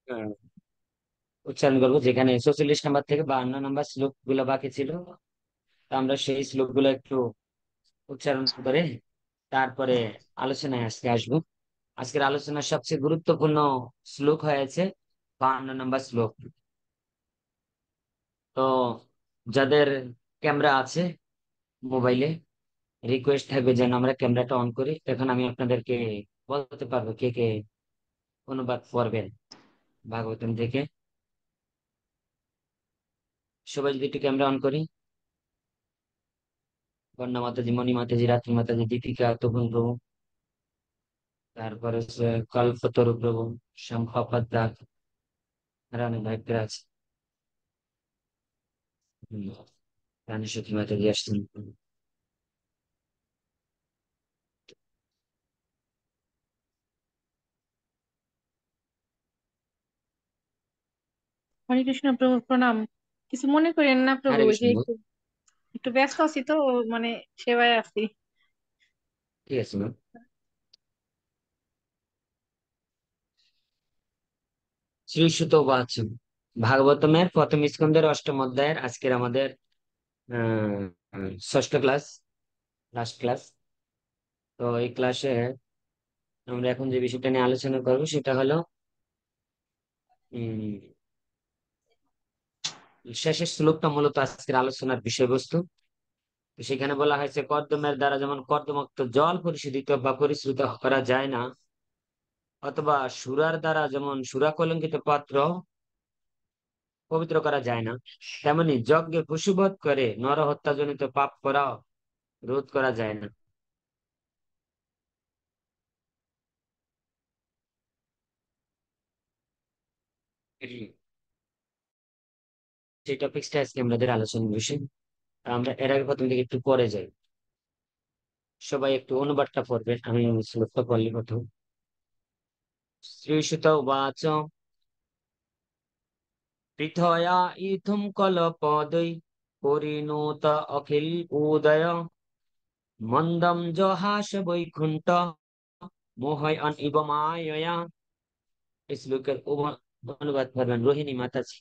আহ, উচ্চারণ করবো, যেখানে 46 নাম্বার থেকে 52 নাম্বার শ্লোক গুলো বাকি ছিল। তো আমরা সেই শ্লোক গুলো একটু উচ্চারণ করে তারপরে আলোচনায় আজকে আসবো। আজকের আলোচনার সবচেয়ে গুরুত্বপূর্ণ শ্লোক হয়েছে 52 নাম্বার শ্লোক। তো যাদের ক্যামেরা আছে মোবাইলে, রিকোয়েস্ট থাকবে যেন আমরা ক্যামেরাটা অন করি, তখন আমি আপনাদেরকে বলতে পারবো কে কে অনুবাদ করবেন ভাগবতম থেকে। সবাই যদি একটু ক্যামেরা অন করি। বন্যা মাতাজি, মণি মাতাজি, রাত্রি মাতাজি, দীপিকা, তপন প্রভু, তারপরে হচ্ছে কল্পতরু প্রভু, শম্পাপাদ্দা, রানী ভাইপরা আছে, রানী সখী মাতাজি আসছেন। হরে কৃষ্ণ প্রভু, প্রণাম। কিছু মনে করেন না প্রভু, হরে ওই যে বিষ্ণু। একটু একটু ব্যস্ত আছি তো, মানে সেবায় আছি। ঠিক আছে ম্যাম। শ্রীসুত বাচ, ভাগবতমের প্রথম স্কন্ধের অষ্টম অধ্যায়ের আজকের আমাদের আহ ষষ্ঠ ক্লাস, লাস্ট ক্লাস। তো এই ক্লাসে আমরা এখন যে বিষয়টা নিয়ে আলোচনা করবো সেটা হলো উম শেষের শ্লোকটা মূলত আজকের আলোচনার বিষয়বস্তু। তো সেখানে বলা হয়েছে, কর্দমের দ্বারা যেমন কর্দমাক্ত জল পরিশোধিত বা পরিশ্রুত করা যায় না, অথবা সুরার দ্বারা যেমন সুরা কলঙ্কিত পাত্র পবিত্র করা যায় না, তেমনি যজ্ঞে পশুবধ করে নরহত্যাজনিত পাপ করা রোধ করা যায় না। সেই টপিক্সটা আজকে আমাদের আলোচনার বিষয়। আমরা এর আগে প্রথম দিকে একটু পরে যাই। সবাই একটু অনুবাদটা পড়বেন, আমি শ্লোকটা পড়লি প্রথম। শ্রীসুত উবাচ, পৃথয়া ইথুম কলপদৈ পরিণোত অখিল উদয় মন্দম জহাস বৈকুণ্ঠ মোহয় অন ইব মায়য়া। এই শ্লোকের অনুবাদ করবেন রোহিণী মাতাজি,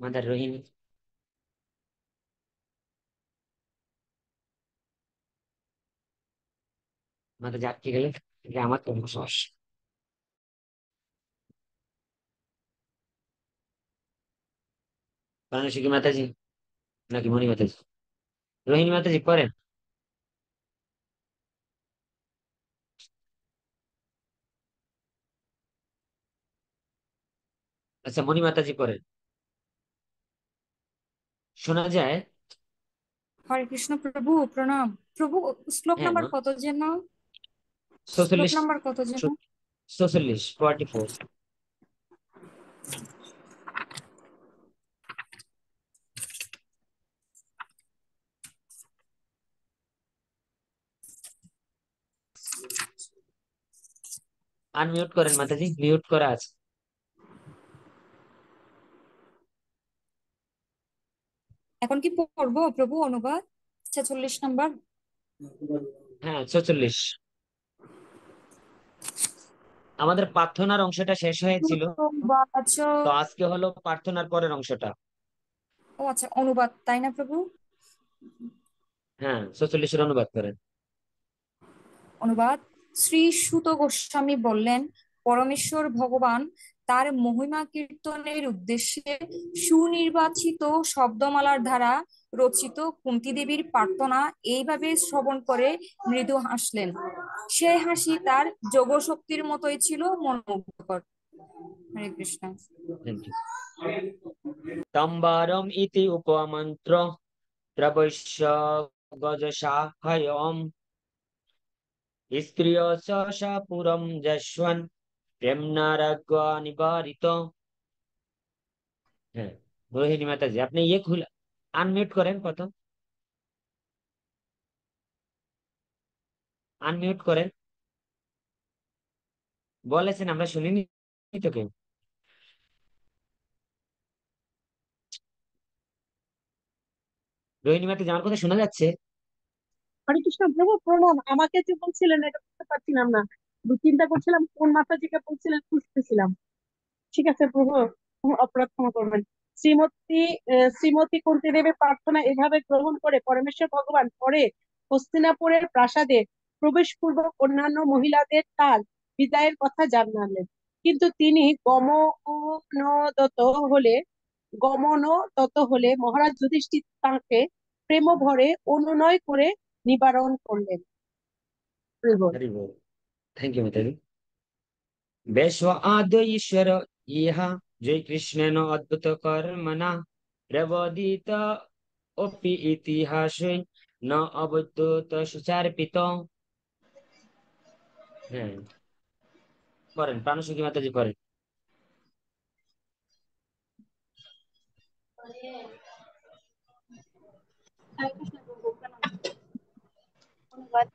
মাদার রোহিণী। মাতাজি আটকে গেলে এটা আমার তো সমস্যা। বারাণসী কি মাতাজি নাকি মণি মাতাজি? রোহিণী মাতাজি পড়েন। আচ্ছা, মণি মাতাজি পড়েন, শোনা যায়। হরে কৃষ্ণ প্রভু, প্রণাম। প্রভু, শ্লোক হ্যাঁ নাম্বার মা। কত যেন? শ্লোক 46, নাম্বার কত যেন? 44। আনমিউট করেন মাতাজি, মিউট করা আছে। এখন কি পড়বো প্রভু অনুবাদ? 46 নাম্বার। হ্যাঁ, 46। আমাদের প্রার্থনার অংশটা শেষ হয়েছিল, বাচ। তো আজকে হলো প্রার্থনার পরের অংশটা। ও আচ্ছা, অনুবাদ তাই না প্রভু? হ্যাঁ, 46-এর অনুবাদ করেন। অনুবাদ। শ্রী সুত গোস্বামী বললেন, পরমেশ্বর ভগবান তার মহিমা কীর্তনের উদ্দেশ্যে সুনির্বাচিত শব্দমালার দ্বারা রচিত কুন্তী দেবীর প্রার্থনা এইভাবে শ্রবণ করে মৃদু হাসলেন। সেই হাসি তার যোগশক্তির মতোই ছিল মনোমুগ্ধকর। হরে কৃষ্ণ। Thank you. তম্বারম ইতি উপমন্ত্র প্রবৈশ্য গজসাহয়ম স্ত্রিয় পুরম যশবন প্রেমনারাজ্ঞ নিবারিত। হ্যাঁ, রোহিণী মাতাজি আপনি ইয়ে খুলে আনমিউট করেন কত, আনমিউট করেন। বলেছেন আমরা শুনিনি তোকে। রোহিণী মাতাজি আমার কথা শোনা যাচ্ছে? হরে কৃষ্ণ প্রভু, প্রণাম। আমাকে যে বলছিলেন এটা বুঝতে পারছিলাম না, চিন্তা করছিলাম কোন মাতাজিকে বলছিলেন, খুঁজতেছিলাম। ঠিক আছে প্রভু, অপরাধ ক্ষমা করবেন। শ্রীমতী শ্রীমতী কুন্তী দেবীর প্রার্থনা এভাবে গ্রহণ করে পরমেশ্বর ভগবান পরে হস্তিনাপুরের প্রাসাদে প্রবেশ পূর্বক অন্যান্য মহিলাদের তার বিদায়ের কথা জানালেন। কিন্তু তিনি হলে গমনদত হলে মহারাজ যুধিষ্ঠির তাঁকে প্রেম ভরে অনুনয় করে নিবারণ করলেন। প্রভু। হরি বল। থ্যাংক ইউ মাতাজি। বেশ আদ্য ঈশ্বর ইহা জয় কৃষ্ণেন অদ্ভুত কর্মণা প্রবোদিত অপি ইতিহাসে ন অবদ্যুত সুচার্পিত। হ্যাঁ, করেন প্রাণসখী মাতাজি করেন। হরে কৃষ্ণ প্রভু, প্রণাম। অনুবাদ।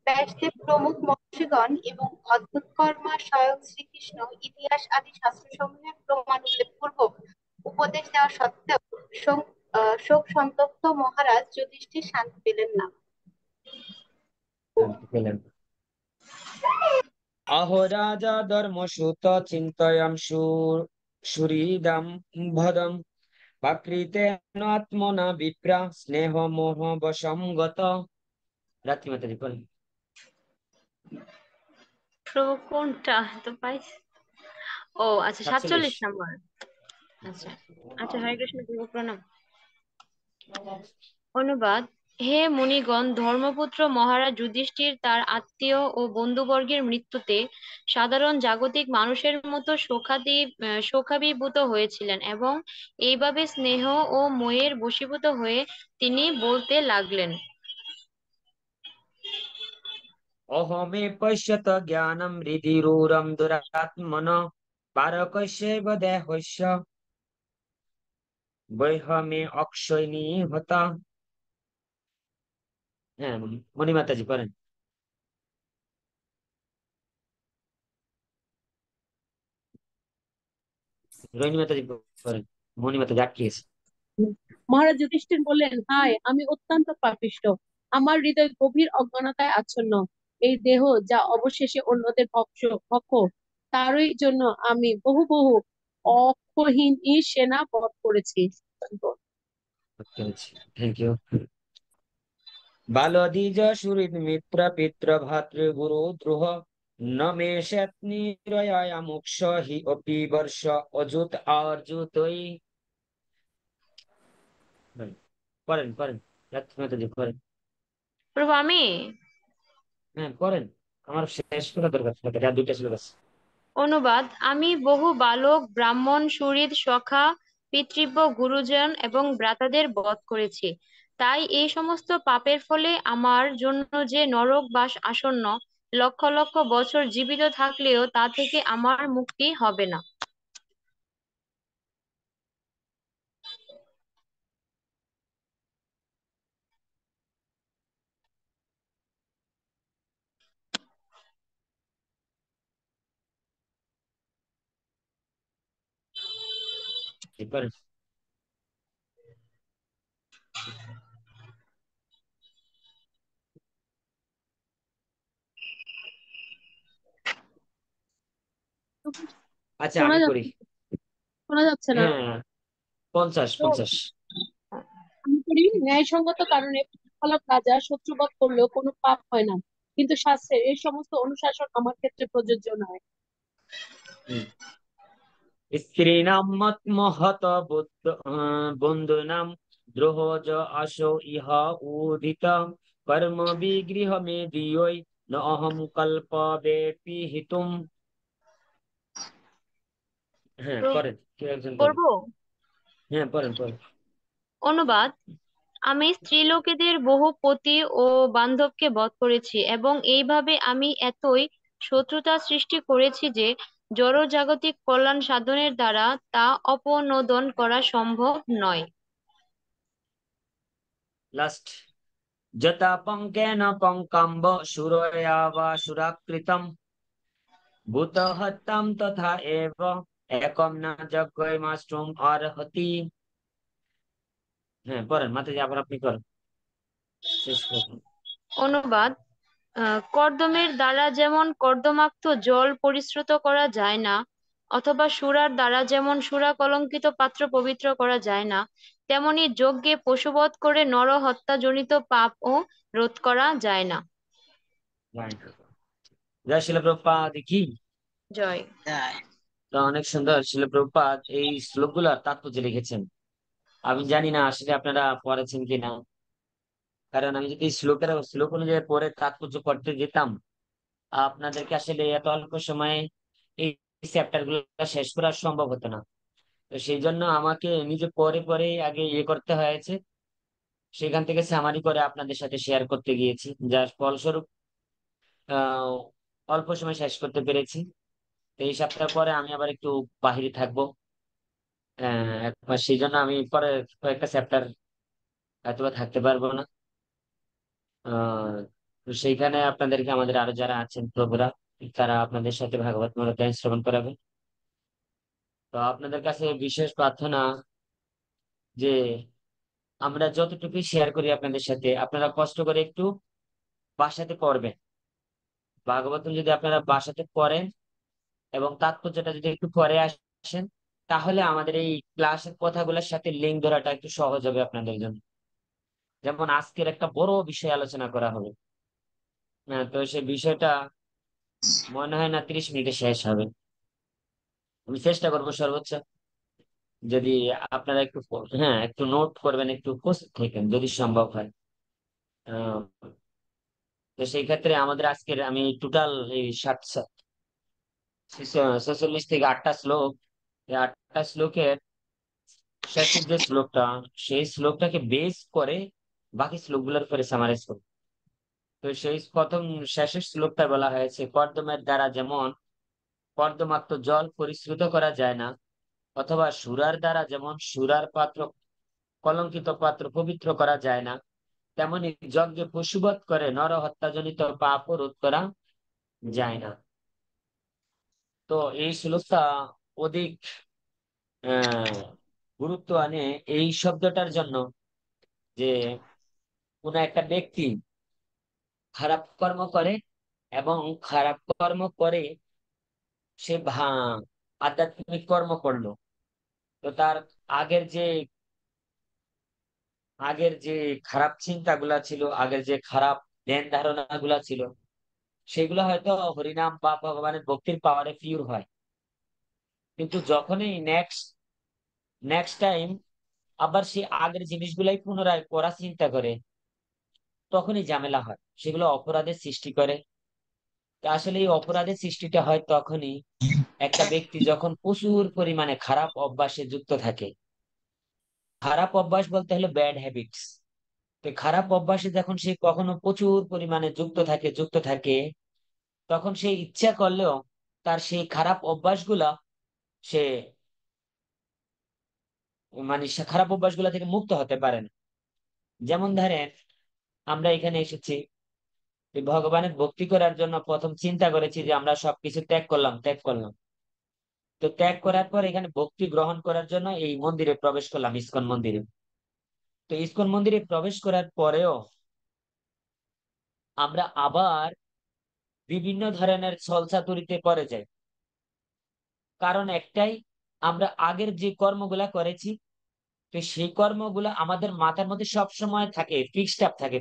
ব্যাসদেব প্রমুখ মহর্ষিগণ এবং অদ্ভুত কর্মা স্বয়ং শ্রীকৃষ্ণ ইতিহাস আদি শাস্ত্রসমূহের প্রমাণ উল্লেখ পূর্বক উপদেশ দেওয়া সত্ত্বেও শোক সন্তপ্ত মহারাজ যুধিষ্ঠির শান্তি পেলেন না। শান্তি পেলেন। अहो राजा धर्मसुत चिन्तयं सुहृदं भदं प्रकृतेन आत्मना विप्रा स्नेह मोह वशं गत। রাত্রি মাতাজি বলেন। প্রভু কোনটা তো পাই? ও আচ্ছা, 47। 47 নম্বর। আচ্ছা আচ্ছা, হরে কৃষ্ণ প্রভু, প্রণাম। অনুবাদ। হে মুনিগণ, ধর্মপুত্র মহারাজ যুধিষ্ঠির তার আত্মীয় ও বন্ধুবর্গের মৃত্যুতে সাধারণ জাগতিক মানুষের মতো শোকাভিভূত হয়েছিলেন এবং এইভাবে স্নেহ ও মোহের বশীভূত হয়ে তিনি বলতে লাগলেন। अहमे पश्यत ज्ञानं हृदिरूरं दुरात्मन पारकस्यैव देहस्य वैहमे अक्षय निहत। হ্যাঁ, মণি মাতাজি করেন। রোহিণী মাতাজি করেন। মণি মাতাজি আটকিয়েছে। মহারাজ যুধিষ্ঠির বললেন, হায়, আমি অত্যন্ত পাপিষ্ঠ। আমার হৃদয় গভীর অজ্ঞানতায় আচ্ছন্ন। এই দেহ যা অবশেষে অন্যদের ভক্ষ, তারই জন্য আমি বহু বহু অক্ষহীন সেনা বধ করেছি। Thank you. बालधिज सुहृद मित्र पितृ भातृ गुरु द्रोह न मे शत्निरया मोक्ष हि अपि वर्ष अजुत अर्जुतई। করেন করেন, রাত্রি মাতাজি করেন। প্রভু আমি। হ্যাঁ করেন, আমার শেষ করা দরকার ছিল, আর দুইটা ছিল বাস। অনুবাদ। আমি বহু বালক, ব্রাহ্মণ, সুহৃদ, সখা, পিতৃব্য, গুরুজন এবং ভ্রাতাদের বধ করেছি। তাই এই সমস্ত পাপের ফলে আমার জন্য যে নরক বাস আসন্ন, লক্ষ লক্ষ বছর জীবিত থাকলেও তা থেকে আমার মুক্তি হবে না। করেন। আচ্ছা শোনা আমি করি। যাচ্ছে শোনা যাচ্ছে না। হ্যাঁ, 50 তো 50। আমি করি, ন্যায়সঙ্গত কারণে ফলাফল রাজা শত্রুবধ করলেও কোনো পাপ হয় না, কিন্তু শাস্ত্রের এই সমস্ত অনুশাসন আমার ক্ষেত্রে প্রযোজ্য নয়। স্ত্রীণাম মহত বন্ধুনাম দ্রোহজ আসো ইহ উদিত কর্ম বিগৃহ মে দিয়ৈ ন অহম কল্পবেপি হিতুম। হ্যাঁ প্র- করেন, কেউ একজন করেন। পড়বো। হ্যাঁ পড়েন পড়েন। অনুবাদ। আমি স্ত্রীলোকেদের বহু পতি ও বান্ধবকে বধ করেছি এবং এইভাবে আমি এতই শত্রুতা সৃষ্টি করেছি যে জড়জাগতিক কল্যাণ সাধনের দ্বারা তা অপনোদন করা সম্ভব নয়। লাস্ট। যথা পঙ্কেন পঙ্কাম্ব সুরয়া বা সুরাকৃতম ভূত হত্যাম তথা এব একম না যজ্ঞমাশ্রম অর্হতি। হ্যাঁ পড়েন মাতাজি, আবার আপনি করেন, শেষ করুন। অনুবাদ। কর্দমের দ্বারা যেমন কর্দমাক্ত জল পরিশ্রুত করা যায় না, অথবা সুরার দ্বারা যেমন সুরা কলঙ্কিত পাত্র পবিত্র করা যায় না, তেমনি যজ্ঞে পশুবধ করে নরহত্যাজনিত পাপও রোধ করা যায় না। জয় শিল প্রভুপাদ কি। জয়। তো অনেক সুন্দর শিল প্রভুপাদ এই শ্লোকগুলোর তাৎপর্য লিখেছেন। আমি জানি না আসলে আপনারা পড়েছেন কিনা, কারণ আমি যদি শ্লোক অনুযায়ী পড়ে তাৎপর্য পড়তে যেতাম, আপনাদেরকে আসলে এত অল্প সময়ে এই চ্যাপ্টার গুলো শেষ করা সম্ভব হতো না। তো সেই জন্য আমাকে নিজে পরে পরে আগে ইয়ে করতে হয়েছে, সেখান থেকে সামারি করে আপনাদের সাথে শেয়ার করতে গিয়েছি, যার ফলস্বরূপ আহ অল্প সময় শেষ করতে পেরেছি। তো এই সপ্তাহ পরে আমি আবার একটু বাহিরে থাকবো, এক মাস, সেই জন্য আমি পরে কয়েকটা চ্যাপ্টার হয়তো থাকতে পারবো না। আহ তো সেইখানে আপনাদেরকে, আমাদের আরো যারা আছেন প্রভুরা, তারা আপনাদের সাথে ভাগবত গীতা শ্রবণ করাবে। তো আপনাদের কাছে বিশেষ প্রার্থনা যে আমরা যতটুকু শেয়ার করি আপনাদের সাথে, আপনারা কষ্ট করে একটু বাসাতে পড়বেন। ভাগবতম যদি আপনারা বাসাতে পড়েন এবং তাৎপর্যটা যদি একটু পরে আসেন, তাহলে আমাদের এই ক্লাসের কথাগুলোর সাথে লিঙ্ক ধরাটা একটু সহজ হবে আপনাদের জন্য। যেমন আজকের একটা বড় বিষয় আলোচনা করা হবে, তো সেই বিষয়টা মনে হয় না 30 মিনিটে শেষ হবে। আমি চেষ্টা করবো সর্বোচ্চ, যদি আপনারা একটু হ্যাঁ একটু নোট করবেন, একটু উপস্থিত থাকেন যদি সম্ভব হয়। আহ, তো সেই ক্ষেত্রে আমাদের আজকের আমি টোটাল এই 46 থেকে 8টা শ্লোক, এই 8টা শ্লোকের শেষের যে শ্লোকটা, সেই শ্লোকটাকে বেস করে বাকি শ্লোকগুলোর উপরে সামারাইজ করব। তো সেই প্রথম শেষের শ্লোকটা বলা হয়েছে, কর্দমের দ্বারা যেমন কর্দমাক্ত জল পরিশ্রুত করা যায় না, অথবা সুরার দ্বারা যেমন সুরার পাত্র কলঙ্কিত পাত্র পবিত্র করা যায় না, তেমনি যজ্ঞে পশুবধ করে নরহত্যাজনিত পাপ রোধ করা যায় না। তো এই শ্লোকটা অধিক আহ গুরুত্ব আনে এই শব্দটার জন্য, যে কোন একটা ব্যক্তি খারাপ কর্ম করে এবং খারাপ কর্ম করে সে আধ্যাত্মিক কর্ম করলো, তো তার আগের যে আগের যে খারাপ চিন্তাগুলা ছিল, আগের যে খারাপ ধ্যান ধারণা গুলা ছিল, সেগুলো হয়তো হরিনাম বা ভগবানের ভক্তির পাওয়ারে পিওর হয়। কিন্তু যখনই নেক্সট নেক্সট টাইম আবার সে আগের জিনিসগুলাই পুনরায় করার চিন্তা করে, তখনই ঝামেলা হয়, সেগুলো অপরাধের সৃষ্টি করে। তা আসলে এই অপরাধের সৃষ্টিটা হয় তখনই একটা ব্যক্তি যখন প্রচুর পরিমাণে খারাপ অভ্যাসে যুক্ত থাকে। খারাপ অভ্যাস বলতে হলো ব্যাড হ্যাবিটস। তো খারাপ অভ্যাসে যখন সে কখনো প্রচুর পরিমাণে যুক্ত থাকে, তখন সে ইচ্ছা করলেও তার সেই খারাপ অভ্যাসগুলা সে সে খারাপ অভ্যাসগুলা থেকে মুক্ত হতে পারে না। যেমন ধরেন, আমরা এখানে এসেছি, এই ভগবানের ভক্তি করার জন্য প্রথম চিন্তা করেছি যে আমরা সবকিছু ত্যাগ করলাম। তো ত্যাগ করার পর এখানে ভক্তি গ্রহণ করার জন্য এই মন্দিরে প্রবেশ করলাম, ইসকন মন্দিরে। তো ইসকন মন্দিরে প্রবেশ করার পরেও আমরা আবার বিভিন্ন ধরনের ছলচাতুরিতে পড়ে যাই। কারণ একটাই, আমরা আগের যে কর্মগুলা করেছি, তো সেই কর্মগুলা আমাদের মাথার মধ্যে সব সময় থাকে, ফিক্সড আপ থাকে।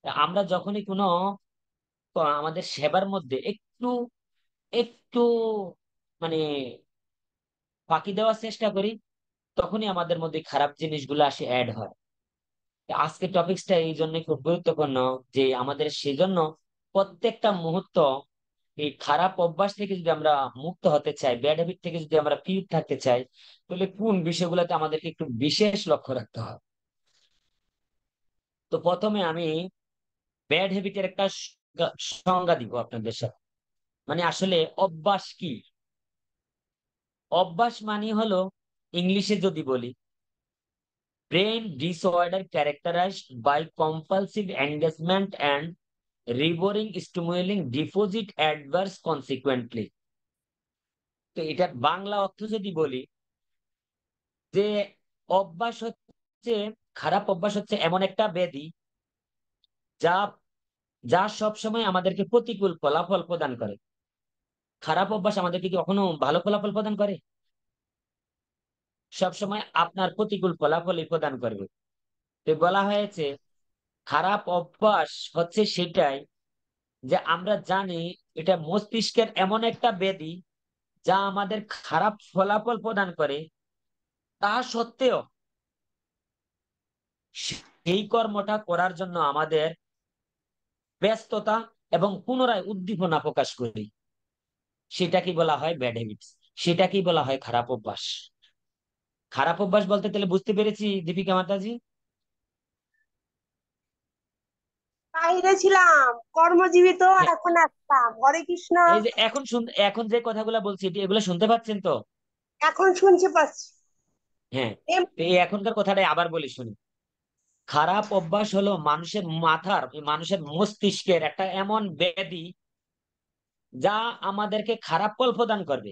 তা আমরা যখনই কোনো আমাদের সেবার মধ্যে একটু একটু মানে ফাঁকি দেওয়ার চেষ্টা করি, তখনই আমাদের মধ্যে খারাপ জিনিসগুলো আসে, অ্যাড হয়। আজকের টপিকসটা এই জন্য খুব গুরুত্বপূর্ণ, যে আমাদের সেজন্য প্রত্যেকটা মুহূর্ত এই খারাপ অভ্যাস থেকে যদি আমরা মুক্ত হতে চাই, ব্যাড হ্যাবিট থেকে যদি আমরা পিওর থাকতে চাই, তাহলে কোন বিষয়গুলোতে আমাদেরকে একটু বিশেষ লক্ষ্য রাখতে হবে। তো প্রথমে আমি ব্যাড হ্যাবিটের একটা সংজ্ঞা দিব আপনাদের সাথে। আসলে অভ্যাস কি? অভ্যাস মানে হলো, ইংলিশে যদি বলি, brain disorder characterized by compulsive engagement and rewarding stimulating deposit adverse consequently। তো এটার বাংলা অর্থ যদি বলি, যে অভ্যাস হচ্ছে, খারাপ অভ্যাস হচ্ছে এমন একটা ব্যাধি যা যা সবসময় আমাদেরকে প্রতিকূল ফলাফল প্রদান করে। খারাপ অভ্যাস আমাদেরকে কি কখনো ভালো ফলাফল প্রদান করে? সবসময় আপনার প্রতিকূল ফলাফলই প্রদান করবে। তো বলা হয়েছে খারাপ অভ্যাস হচ্ছে সেটাই যে আমরা জানি এটা মস্তিষ্কের এমন একটা ব্যাধি যা আমাদের খারাপ ফলাফল প্রদান করে, তা সত্ত্বেও সেই কর্মটা করার জন্য আমাদের ব্যস্ততা এবং পুনরায় উদ্দীপনা প্রকাশ করি। সেটাকেই বলা হয় ব্যাড হ্যাবিটস, সেটাকেই বলা হয় খারাপ অভ্যাস। খারাপ অভ্যাস বলতে তাহলে বুঝতে পেরেছি দীপিকা মাতাজি? বাইরে ছিলাম, কর্মজীবী তো হ্যাঁ, এখন আসলাম। হরে কৃষ্ণ। এই যে এখন যে কথাগুলো বলছি এগুলো শুনতে পাচ্ছেন তো? এখন শুনতে পাচ্ছি। হ্যাঁ। এম- তো এই এখনকার কথাটাই আবার বলি শুনি। খারাপ অভ্যাস হলো মানুষের মস্তিষ্কের একটা এমন ব্যাধি যা আমাদেরকে খারাপ ফল প্রদান করবে,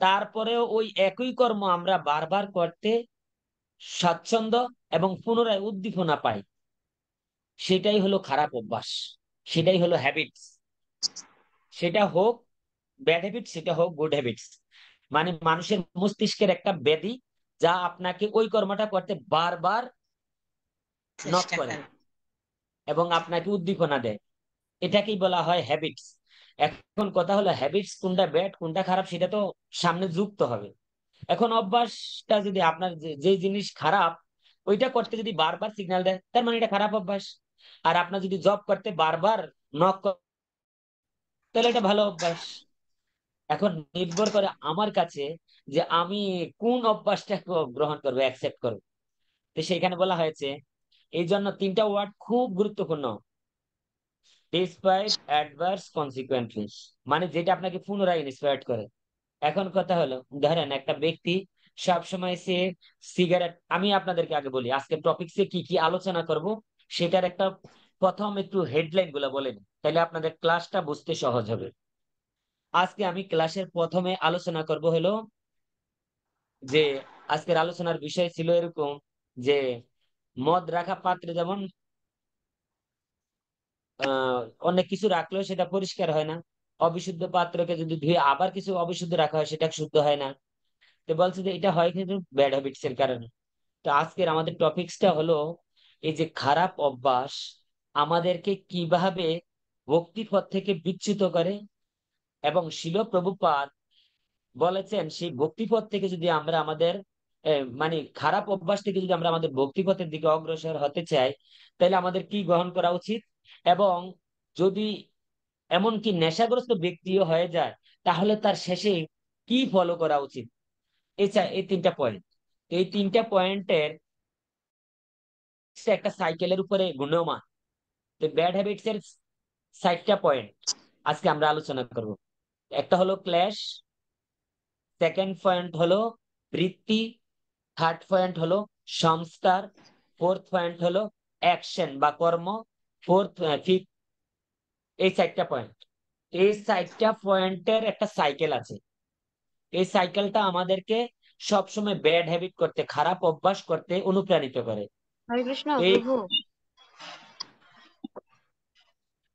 তারপরেও ওই একই কর্ম আমরা বারবার করতে স্বাচ্ছন্দ্য এবং পুনরায় উদ্দীপনা পাই। সেটাই হলো খারাপ অভ্যাস, সেটাই হলো হ্যাবিটস। সেটা হোক ব্যাড হ্যাবিটস, সেটা হোক গুড হ্যাবিটস। মানে মানুষের মস্তিষ্কের একটা ব্যাধি যা আপনাকে ওই কর্মটা করতে বারবার নক চেষ্টা করে কর। এবং আপনাকে উদ্দীপনা দেয়। এটাকেই বলা হয় হ্যাবিটস। এখন কথা হলো হ্যাবিটস কোনটা ব্যাড কোনটা খারাপ সেটা তো সামনে যুক্ত হবে। এখন অভ্যাসটা যদি আপনার যে জিনিস খারাপ ওইটা করতে যদি বারবার সিগন্যাল দেয়, তার মানে এটা খারাপ অভ্যাস। আর আপনার যদি জব করতে বারবার নক, তাহলে এটা ভালো অভ্যাস। এখন নির্ভর করে আমার কাছে যে আমি কোন অভ্যাসটা গ্রহণ করবো, অ্যাকসেপ্ট করবো। তো সেইখানে বলা হয়েছে এই জন্য তিনটা ওয়ার্ড খুব গুরুত্বপূর্ণ: ডিসপাইট, অ্যাডভার্স, কনসিকুয়েন্টলি। মানে যেটা আপনাকে পুনরায় ইন্সপায়ার্ড করে। এখন কথা হলো ধরেন একটা ব্যক্তি সব সময় সে সিগারেট, আমি আপনাদেরকে আগে বলি আজকে টপিকসে কি কি আলোচনা করব সেটার একটা প্রথম একটু হেডলাইন গুলো বলেন, তাহলে আপনাদের ক্লাসটা বুঝতে সহজ হবে। আজকে আমি ক্লাসের প্রথমে আলোচনা করব হলো যে আজকের আলোচনার বিষয় ছিল এরকম যে মদ রাখা পাত্রে যেমন আহ অনেক কিছু রাখলেও সেটা পরিষ্কার হয় না, অবিশুদ্ধ পাত্রকে যদি ধুয়ে আবার কিছু অবিশুদ্ধ রাখা হয় সেটা শুদ্ধ হয় না। তো বলছে যে এটা হয় কিন্তু ব্যাড হ্যাবিটস এর কারণে। তো আজকের আমাদের টপিকসটা হলো এই যে খারাপ অভ্যাস আমাদেরকে কিভাবে ভক্তি পথ থেকে বিচ্যুত করে, এবং শিল প্রভুপাদ বলেছেন সেই ভক্তিপথ থেকে যদি আমরা আমাদের মানে খারাপ অভ্যাস থেকে যদি আমরা আমাদের ভক্তিপথের দিকে অগ্রসর হতে চাই, তাহলে আমাদের কি গ্রহণ করা উচিত, এবং যদি এমনকি নেশাগ্রস্ত ব্যক্তিও হয়ে যায় তাহলে তার শেষে কি ফলো করা উচিত। এই তিনটা পয়েন্ট, এই তিনটা পয়েন্টের একটা সাইকেলের উপরে গুণমান। তো ব্যাড হ্যাবিটস এর 60টা পয়েন্ট আজকে আমরা আলোচনা করব। একটা হলো ক্ল্যাশ, সেকেন্ড পয়েন্ট হলো বৃত্তি, থার্ড পয়েন্ট হলো সংস্কার, ফোর্থ পয়েন্ট হলো অ্যাকশন বা কর্ম, ফিফথ। এই 4টা পয়েন্ট, এই 4টা পয়েন্টের একটা সাইকেল আছে। এই সাইকেলটা আমাদেরকে সবসময় ব্যাড হ্যাবিট করতে, খারাপ অভ্যাস করতে অনুপ্রাণিত করে। হরে কৃষ্ণ এই প্রভু।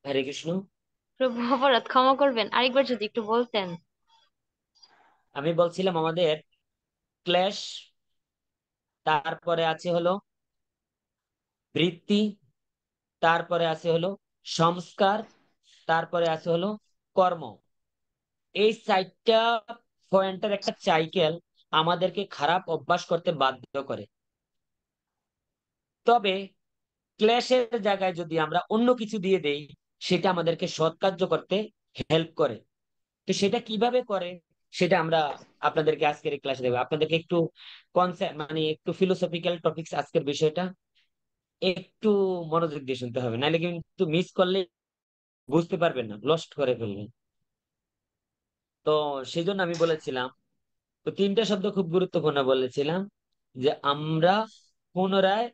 হরে কৃষ্ণ। প্রভু অপরাধ ক্ষমা করবেন, আরেকবার যদি একটু বলতেন। আমি বলছিলাম আমাদের ক্লেশ, তারপরে আছে হলো বৃত্তি, তারপরে আছে হলো সংস্কার, তারপরে আছে হলো কর্ম। এই 4টা পয়েন্টের একটা সাইকেল আমাদেরকে খারাপ অভ্যাস করতে বাধ্য করে। তবে ক্লেশের জায়গায় যদি আমরা অন্য কিছু দিয়ে দেই সেটা আমাদেরকে সৎ কার্য করতে হেল্প করে। তো সেটা কিভাবে করে সেটা আমরা আপনাদেরকে আজকের এই ক্লাসে দেবো। আপনাদেরকে একটু কনসেপ্ট মানে একটু ফিলোসফিক্যাল টপিকস আজকের বিষয়টা একটু মনোযোগ দিয়ে শুনতে হবে, নাহলে কিন্তু মিস করলে বুঝতে পারবেন না, লস্ট করে ফেলবেন। তো সেই জন্য আমি বলেছিলাম, তো 3টা শব্দ খুব গুরুত্বপূর্ণ বলেছিলাম যে আমরা পুনরায়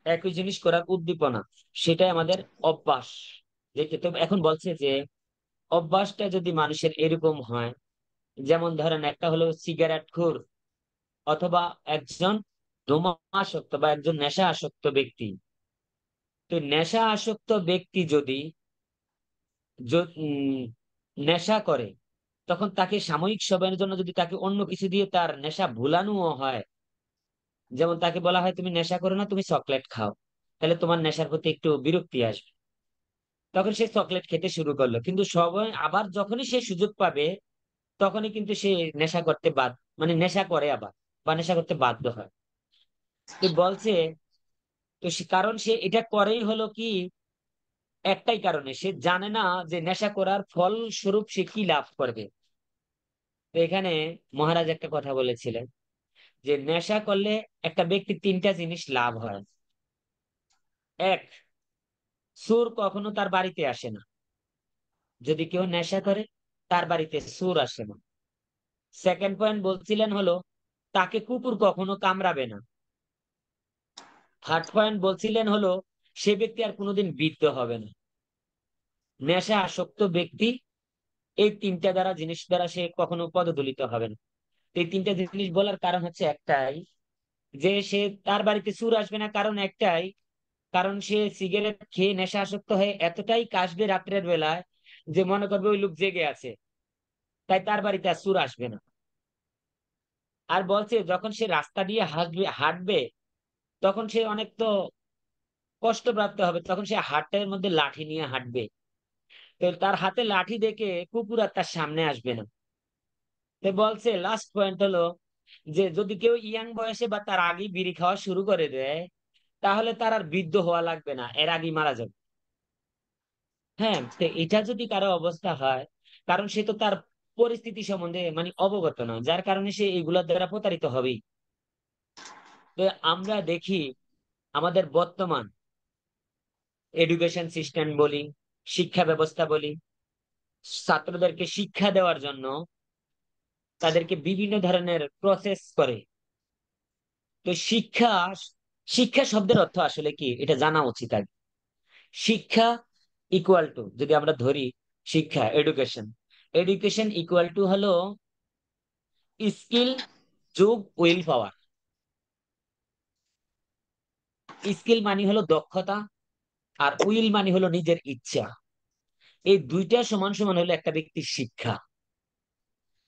একই জিনিস করার উদ্দীপনা, সেটাই আমাদের অভ্যাস। তো এখন বলছে যে অভ্যাসটা যদি মানুষের এরকম হয়, যেমন ধরেন একটা হলো সিগারেট খুর, অথবা একজন ধূমাসক্ত বা একজন নেশা আসক্ত ব্যক্তি। তো নেশা আসক্ত ব্যক্তি যদি নেশা করে, তখন তাকে সাময়িক সময়ের জন্য যদি তাকে অন্য কিছু দিয়ে তার নেশা ভুলানোও হয়, যেমন তাকে বলা হয় তুমি নেশা করো না, তুমি চকলেট খাও, তাহলে তোমার নেশার প্রতি একটু বিরক্তি আসবে, তখন সে চকলেট খেতে শুরু করলো, কিন্তু সবাই আবার যখনই সে সুযোগ পাবে তখনই কিন্তু সে নেশা করতে মানে নেশা করে আবার, বা নেশা করতে বাধ্য হয়। তো বলছে, তো কারণ সে এটা করেই হলো কি, একটাই কারণে, সে জানে না যে নেশা করার ফল স্বরূপ সে কি লাভ করবে। তো এখানে মহারাজ একটা কথা বলেছিলেন যে নেশা করলে একটা ব্যক্তির তিনটা জিনিস লাভ হয়। এক, চোর কখনো তার বাড়িতে আসে না, যদি কেউ নেশা করে তার বাড়িতে চোর আসে না। সেকেন্ড পয়েন্ট বলছিলেন হলো, তাকে কুকুর কখনো কামড়াবে না। থার্ড পয়েন্ট বলছিলেন হলো, সে ব্যক্তি আর কোনোদিন বৃদ্ধ হবে না। নেশা আসক্ত ব্যক্তি এই তিনটা জিনিস দ্বারা সে কখনো পদদলিত হবে না। তো এই তিনটা জিনিস বলার কারণ হচ্ছে একটাই, যে সে তার বাড়িতে চোর আসবে না, কারণ একটাই, কারণ সে সিগারেট খেয়ে নেশা আসক্ত হয়ে এতটাই কাশবে রাত্রের বেলায় যে মনে করবে ওই লোক জেগে আছে, তাই তার বাড়িতে আর চোর আসবে না। আর বলছে যখন সে রাস্তা দিয়ে হাঁটবে তখন সে অনেক তো কষ্টপ্রাপ্ত হবে, তখন সে হাতের মধ্যে লাঠি নিয়ে হাঁটবে, তো তার হাতে লাঠি দেখে কুকুর আর তার সামনে আসবে না। তো বলছে লাস্ট পয়েন্ট হলো, যে যদি কেউ ইয়াং বয়সে বা তার আগেই বিড়ি খাওয়া শুরু করে দেয়, তাহলে তার আর বৃদ্ধ হওয়া লাগবে না, এর আগেই মারা যাবে। হ্যাঁ, তো এটা যদি কারো অবস্থা হয়, কারণ সে তো তার পরিস্থিতি সম্বন্ধে মানে অবগত না, যার কারণে সে এগুলোর দ্বারা প্রতারিত হবেই। তো আমরা দেখি আমাদের বর্তমান এডুকেশন সিস্টেম বলি, শিক্ষা ব্যবস্থা বলি, ছাত্রদেরকে শিক্ষা দেওয়ার জন্য তাদেরকে বিভিন্ন ধরনের প্রসেস করে। তো শিক্ষা, শিক্ষা শব্দের অর্থ আসলে কি এটা জানা উচিত আগে। শিক্ষা ইকুয়াল টু, যদি আমরা ধরি শিক্ষা এডুকেশন, এডুকেশন ইকুয়াল টু হলো স্কিল যোগ উইল পাওয়ার। স্কিল মানে হলো দক্ষতা, আর উইল মানে হলো নিজের ইচ্ছা। এই দুইটা সমান সমান হলো একটা ব্যক্তির শিক্ষা।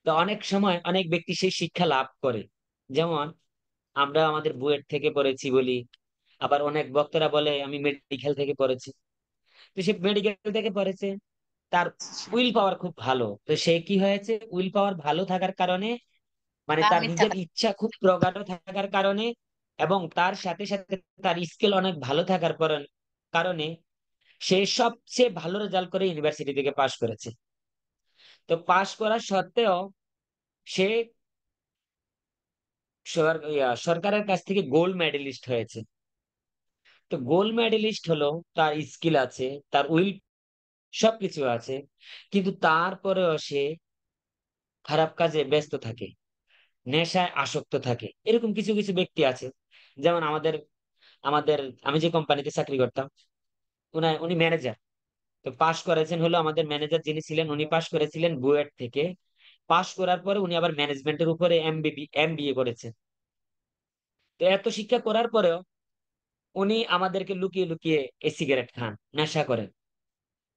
তো অনেক সময় অনেক ব্যক্তি সেই শিক্ষা লাভ করে, যেমন আমরা আমাদের বুয়েট থেকে পড়েছি বলি, আবার অনেক বক্তারা বলে আমি মেডিকেল থেকে পড়েছি। তো সে মেডিকেল থেকে পড়েছে, তার উইল পাওয়ার খুব ভালো, তো সে কি হয়েছে, উইল পাওয়ার ভালো থাকার কারণে, মানে তার নিজের ইচ্ছা খুব প্রগাঢ় থাকার কারণে, এবং তার সাথে সাথে তার স্কিল অনেক ভালো থাকার কারণে সে সবচেয়ে ভালো রেজাল্ট করে ইউনিভার্সিটি থেকে পাশ করেছে। তো পাশ করার সত্ত্বেও সে সরকারের কাছ থেকে গোল্ড মেডেলিস্ট হয়েছে। তো গোল্ড মেডেলিস্ট হলো, তার স্কিল আছে, তার উইল সবকিছু আছে, কিন্তু তারপরেও সে খারাপ কাজে ব্যস্ত থাকে, নেশায় আসক্ত থাকে। এরকম কিছু কিছু ব্যক্তি আছে, যেমন আমাদের আমাদের আমি যে কোম্পানিতে চাকরি করতাম, উনি ম্যানেজার। তো পাশ করেছেন হলো, আমাদের ম্যানেজার যিনি ছিলেন উনি পাশ করেছিলেন বুয়েট থেকে। পাশ করার পরে উনি আবার ম্যানেজমেন্টের উপরে এমবিএ করেছেন। তো এত শিক্ষা করার পরেও উনি আমাদেরকে লুকিয়ে লুকিয়ে এই সিগারেট খান, নেশা করেন।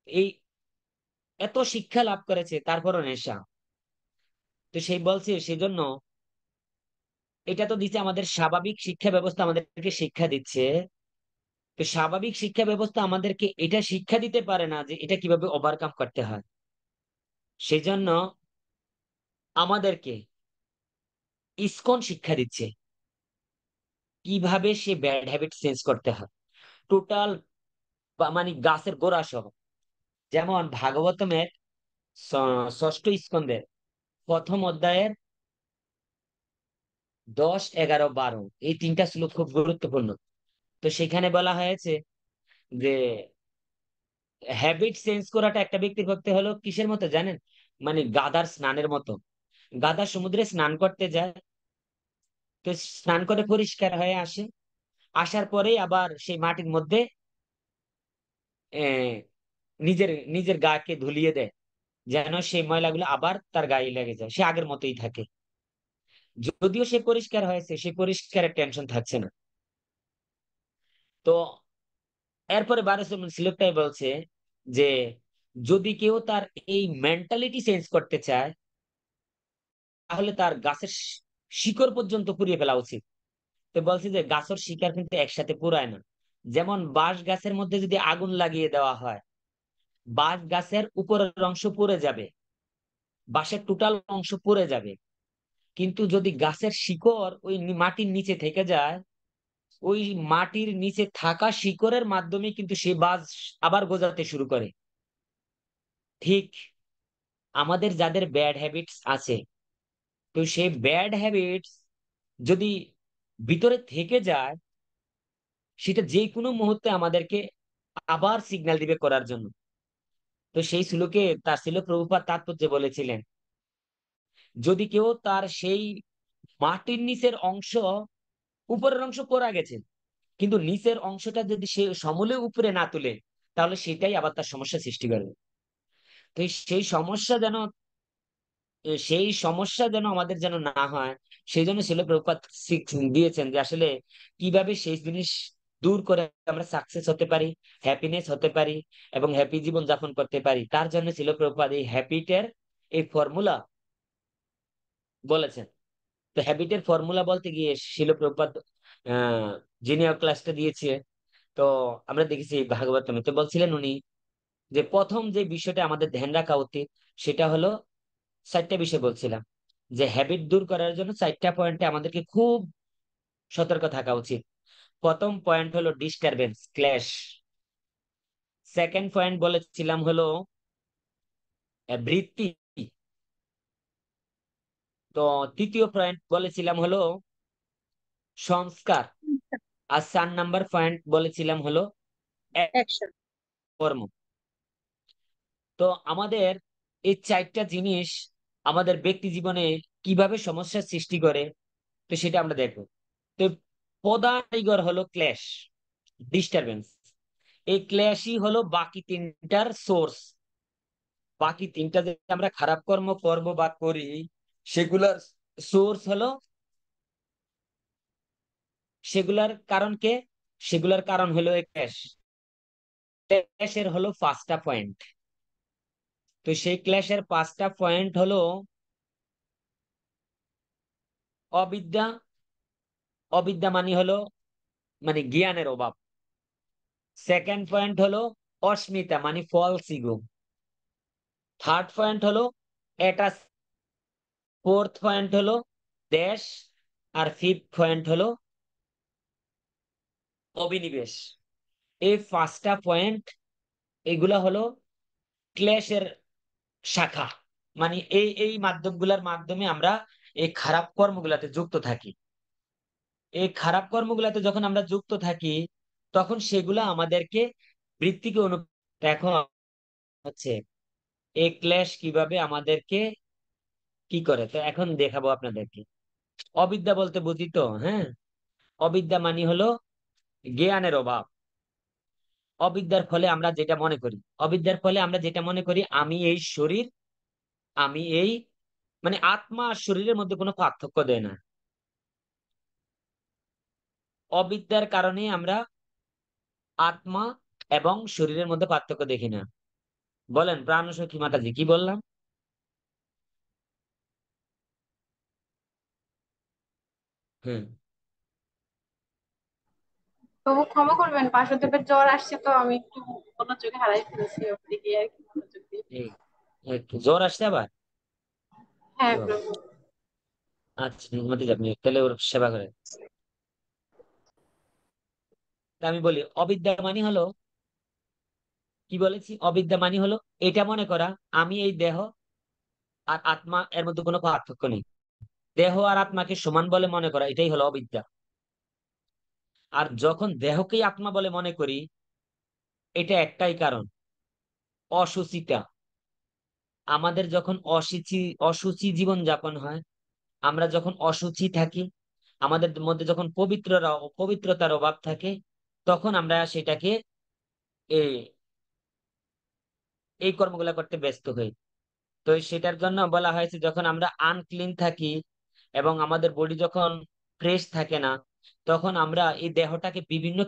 এই এত শিক্ষা লাভ করেছে তারপরও নেশা। তো সেই বলছে সেজন্য এটা তো দিচ্ছে আমাদের স্বাভাবিক শিক্ষা ব্যবস্থা আমাদেরকে শিক্ষা দিচ্ছে, তো স্বাভাবিক শিক্ষা ব্যবস্থা আমাদেরকে এটা শিক্ষা দিতে পারে না যে এটা কিভাবে ওভারকাম করতে হয়। সেজন্য আমাদেরকে ইসকন শিক্ষা দিচ্ছে কিভাবে সে ব্যাড হ্যাবিট চেঞ্জ করতে হয়, টোটাল মানে গাছের গোড়া সহ। যেমন ভাগবতমের ষষ্ঠ স্কন্ধের প্রথম অধ্যায়ের 10, 11, 12 এই তিনটা শ্লোক খুব গুরুত্বপূর্ণ। তো সেখানে বলা হয়েছে যে হ্যাবিট চেঞ্জ করাটা একটা ব্যক্তির করতে হলো কিসের মতো জানেন, মানে গাধার স্নানের মতো। গাধা সমুদ্রে স্নান করতে যায়, তো স্নান করে পরিষ্কার হয়ে আসে, আসার পরেই আবার সেই মাটির মধ্যে আহ নিজের নিজের গাকে ধুলিয়ে দেয়, যেন সেই ময়লাগুলো আবার তার গায়ে লেগে যায়, সে আগের মতোই থাকে। যদিও সে পরিষ্কার হয়েছে, সে পরিষ্কারের টেনশন থাকছে না। তো এরপরে 12 শ্লোকটাই বলছে যে যদি কেউ তার এই মেন্টালিটি চেঞ্জ করতে চায় তাহলে তার গাছের শিকড় পর্যন্ত পুড়িয়ে ফেলা উচিত। তো বলছি যে গাছের শিকড় কিন্তু একসাথে পুরায় না। যেমন বাঁশ গাছের মধ্যে যদি আগুন লাগিয়ে দেওয়া হয়, বাঁশ গাছের উপরের অংশ পুড়ে যাবে, বাঁশের টোটাল অংশ পুড়ে যাবে। কিন্তু যদি গাছের শিকড় ওই মাটির নিচে থেকে যায়, ওই মাটির নিচে থাকা শিকড়ের মাধ্যমে কিন্তু সে বাঁশ আবার গজাতে শুরু করে। ঠিক আমাদের যাদের ব্যাড হ্যাবিটস আছে, তো সেই ব্যাড হ্যাবিটস যদি ভিতরে থেকে যায়, সেটা যে কোনো মুহূর্তে আমাদেরকে আবার সিগন্যাল দিবে করার জন্য। তো সেই শ্লোকে তার ছিল প্রভুপাদ তাৎপর্য বলেছিলেন, যদি কেউ তার সেই মাটির নিচের অংশ, উপরের অংশ পড়া গেছে কিন্তু নিচের অংশটা যদি সে সমূলে উপরে না তুলে, তাহলে সেটাই আবার তার সমস্যা সৃষ্টি করবে। তো সেই সমস্যা যেন আমাদের যেন না হয়, সেই জন্য ছিল প্রভুপাদ দিয়েছেন যে আসলে কিভাবে সেই জিনিস দূর করে আমরা সাকসেস হতে পারি, হ্যাপিনেস হতে পারি এবং হ্যাপি জীবন যাপন করতে পারি। তার জন্য ছিল প্রভুপাদ এই হ্যাবিটের এই ফর্মুলা বলেছেন। তো হ্যাবিটের ফর্মুলা বলতে গিয়ে শিল প্রভুপাদ যিনি ক্লাসটা দিয়েছে, তো আমরা দেখেছি ভাগবতমে তো বলছিলেন উনি যে প্রথম যে বিষয়টা আমাদের ধ্যান রাখা উচিত সেটা হলো 4টা বিষয় বলছিলাম, যে হ্যাবিট দূর করার জন্য 4টা পয়েন্টে আমাদেরকে খুব সতর্ক থাকা উচিত। প্রথম পয়েন্ট হলো ডিস্টারবেন্স, ক্ল্যাশ। সেকেন্ড পয়েন্ট বলেছিলাম হলো বৃত্তি। তো তৃতীয় পয়েন্ট বলেছিলাম হলো সংস্কার। আর 4 নাম্বার পয়েন্ট বলেছিলাম হলো অ্যাকশন। কর্ম। তো আমাদের এই 4টা জিনিস আমাদের ব্যক্তি জীবনে কিভাবে সমস্যার সৃষ্টি করে, তো সেটা আমরা দেখবো। তো প্রধান ট্রিগার হলো ক্ল্যাশ, ডিস্টারবেন্স। এই ক্ল্যাশই হলো বাকি 3টার সোর্স। বাকি 3টা যে আমরা খারাপ কর্ম করব বা করি, সেগুলার সোর্স হলো, সেগুলার কারণ কে, সেগুলার কারণ হলো এই ক্ল্যাশ। ক্ল্যাশের হলো 5টা পয়েন্ট। তো সেই ক্ল্যাশের 5টা পয়েন্ট হলো অবিদ্যা। অবিদ্যা মানে হলো জ্ঞানের অভাব। সেকেন্ড পয়েন্ট হলো অস্মিতা মানে ফলস ইগো। থার্ড পয়েন্ট হলো অ্যাটাচ। ফোর্থ পয়েন্ট হলো দেশ। আর ফিফথ পয়েন্ট হলো অবিনিবেশ। এই 5টা পয়েন্ট, এগুলা হলো ক্লেশের শাখা। এই এই মাধ্যমগুলোর মাধ্যমে আমরা এই খারাপ কর্মগুলাতে যুক্ত থাকি। এই খারাপ কর্মগুলাতে যখন আমরা যুক্ত থাকি, তখন সেগুলা আমাদেরকে বৃত্তিকে এখন হচ্ছে এই ক্লেশ কিভাবে আমাদেরকে কি করে, তো এখন দেখাবো আপনাদেরকে। অবিদ্যা বলতে বুঝি তো, হ্যাঁ। অবিদ্যা মানে হলো জ্ঞানের অভাব। অবিদ্যার ফলে আমরা যেটা মনে করি, অবিদ্যার ফলে আমরা যেটা মনে করি, আমি এই শরীর, আমি এই আত্মা আর শরীরের মধ্যে কোনো পার্থক্য দেয় না। অবিদ্যার কারণে আমরা আত্মা এবং শরীরের মধ্যে পার্থক্য দেখি না। বলেন প্রাণ সখী মাতাজি, কি বললাম? হুম। তবু ক্ষমা করবেন, বাসুদেবের জ্বর আসছে তো আমি একটু মনোযোগ হারাই ফেলছি ওদিকে আর কি, মনোযোগ দিয়ে। এই একটু জ্বর আসছে আবার? হ্যাঁ ও, প্রভু। আচ্ছা মতি আপনি তাহলে ওর সেবা করেন। তা আমি বলি অবিদ্যা মানে হলো, কি বলেছি, অবিদ্যা মানে হলো এটা মনে করা আমি এই দেহ আর আত্মা এর মধ্যে কোনো পার্থক্য নেই। দেহ আর আত্মাকে সমান বলে মনে করা, এটাই হলো অবিদ্যা। আর যখন দেহকেই আত্মা বলে মনে করি, এটা একটাই কারণ, অসুচিতা। আমাদের যখন অসুচি জীবন যাপন হয়, আমরা যখন অসুচি থাকি, আমাদের মধ্যে যখন পবিত্রতার অভাব থাকে, তখন আমরা সেটাকে এই এই কর্মগুলা করতে ব্যস্ত হই। তো সেটার জন্য বলা হয়েছে যখন আমরা আনক্লিন থাকি এবং আমাদের বডি যখন ফ্রেশ থাকে না, তখন আমরা এই দেহটাকে বিভিন্ন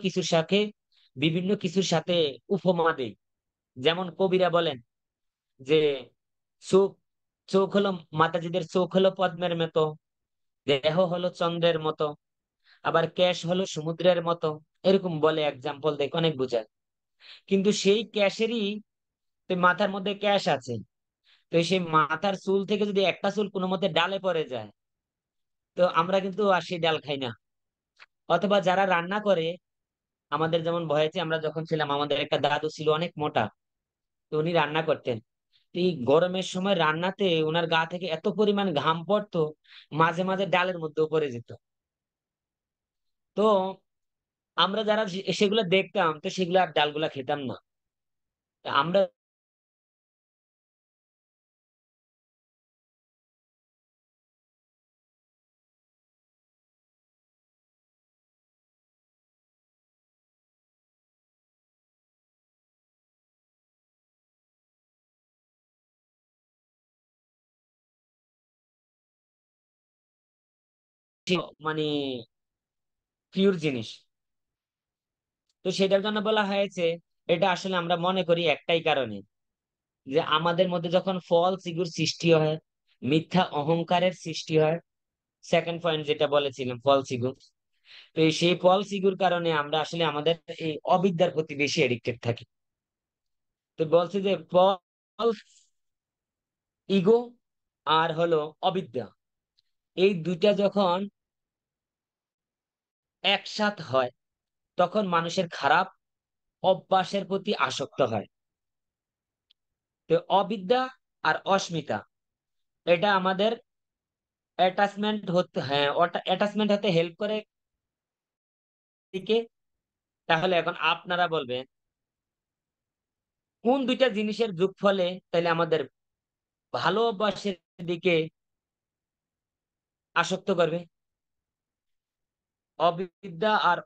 কিছুর সাথে উপমা দেই। যেমন কবিরা বলেন যে চোখ চোখ হলো মাতাজিদের চোখ হলো পদ্মের মতো, দেহ হলো চন্দ্রের মতো, আবার ক্যাশ হলো সমুদ্রের মতো, এরকম বলে এক্সাম্পল দেখে অনেক বোঝায়। কিন্তু সেই ক্যাশেরই তো মাথার মধ্যে ক্যাশ আছে, তো সেই মাথার চুল থেকে যদি একটা চুল কোনো মতে ডালে পড়ে যায়, তো আমরা কিন্তু আর সেই ডাল খাই না। অথবা যারা রান্না করে, আমাদের যেমন ভয়েছে, আমরা যখন ছিলাম আমাদের একটা দাদু ছিল অনেক মোটা, তো উনি রান্না করতেন। তো এই গরমের সময় রান্নাতে ওনার গা থেকে এত পরিমাণ ঘাম পড়তো, মাঝে মাঝে ডালের মধ্যেও পড়ে যেত। তো আমরা যারা সেগুলো দেখতাম, তো সেগুলো আর ডালগুলা খেতাম না। তা আমরা মানে পিওর জিনিস, তো সেটার জন্য বলা হয়েছে, এটা আসলে আমরা মনে করি একটাই কারণে, যে আমাদের মধ্যে যখন ফলস ইগোর সৃষ্টি হয়, মিথ্যা অহংকারের সৃষ্টি হয়, সেকেন্ড পয়েন্ট যেটা বলেছিলাম ফলস ইগো, তো সেই ফলস ইগোর কারণে আমরা আসলে আমাদের এই অবিদ্যার প্রতি বেশি এডিক্টেড থাকি। তো বলছে যে ফলস ইগো আর হলো অবিদ্যা, এই দুইটা যখন একসাথ হয়, তখন মানুষের খারাপ অভ্যাসের প্রতি আসক্ত হয়। তো অবিদ্যা আর অস্মিতা, এটা আমাদের অ্যাটাচমেন্ট হতে, হ্যাঁ, অ্যাটাচমেন্ট হতে হেল্প করে দিকে। তাহলে এখন আপনারা বলবেন কোন দুইটা জিনিসের যোগফলে তাহলে আমাদের ভালো অভ্যাসের দিকে আসক্ত করবে? অবিদ্যা আর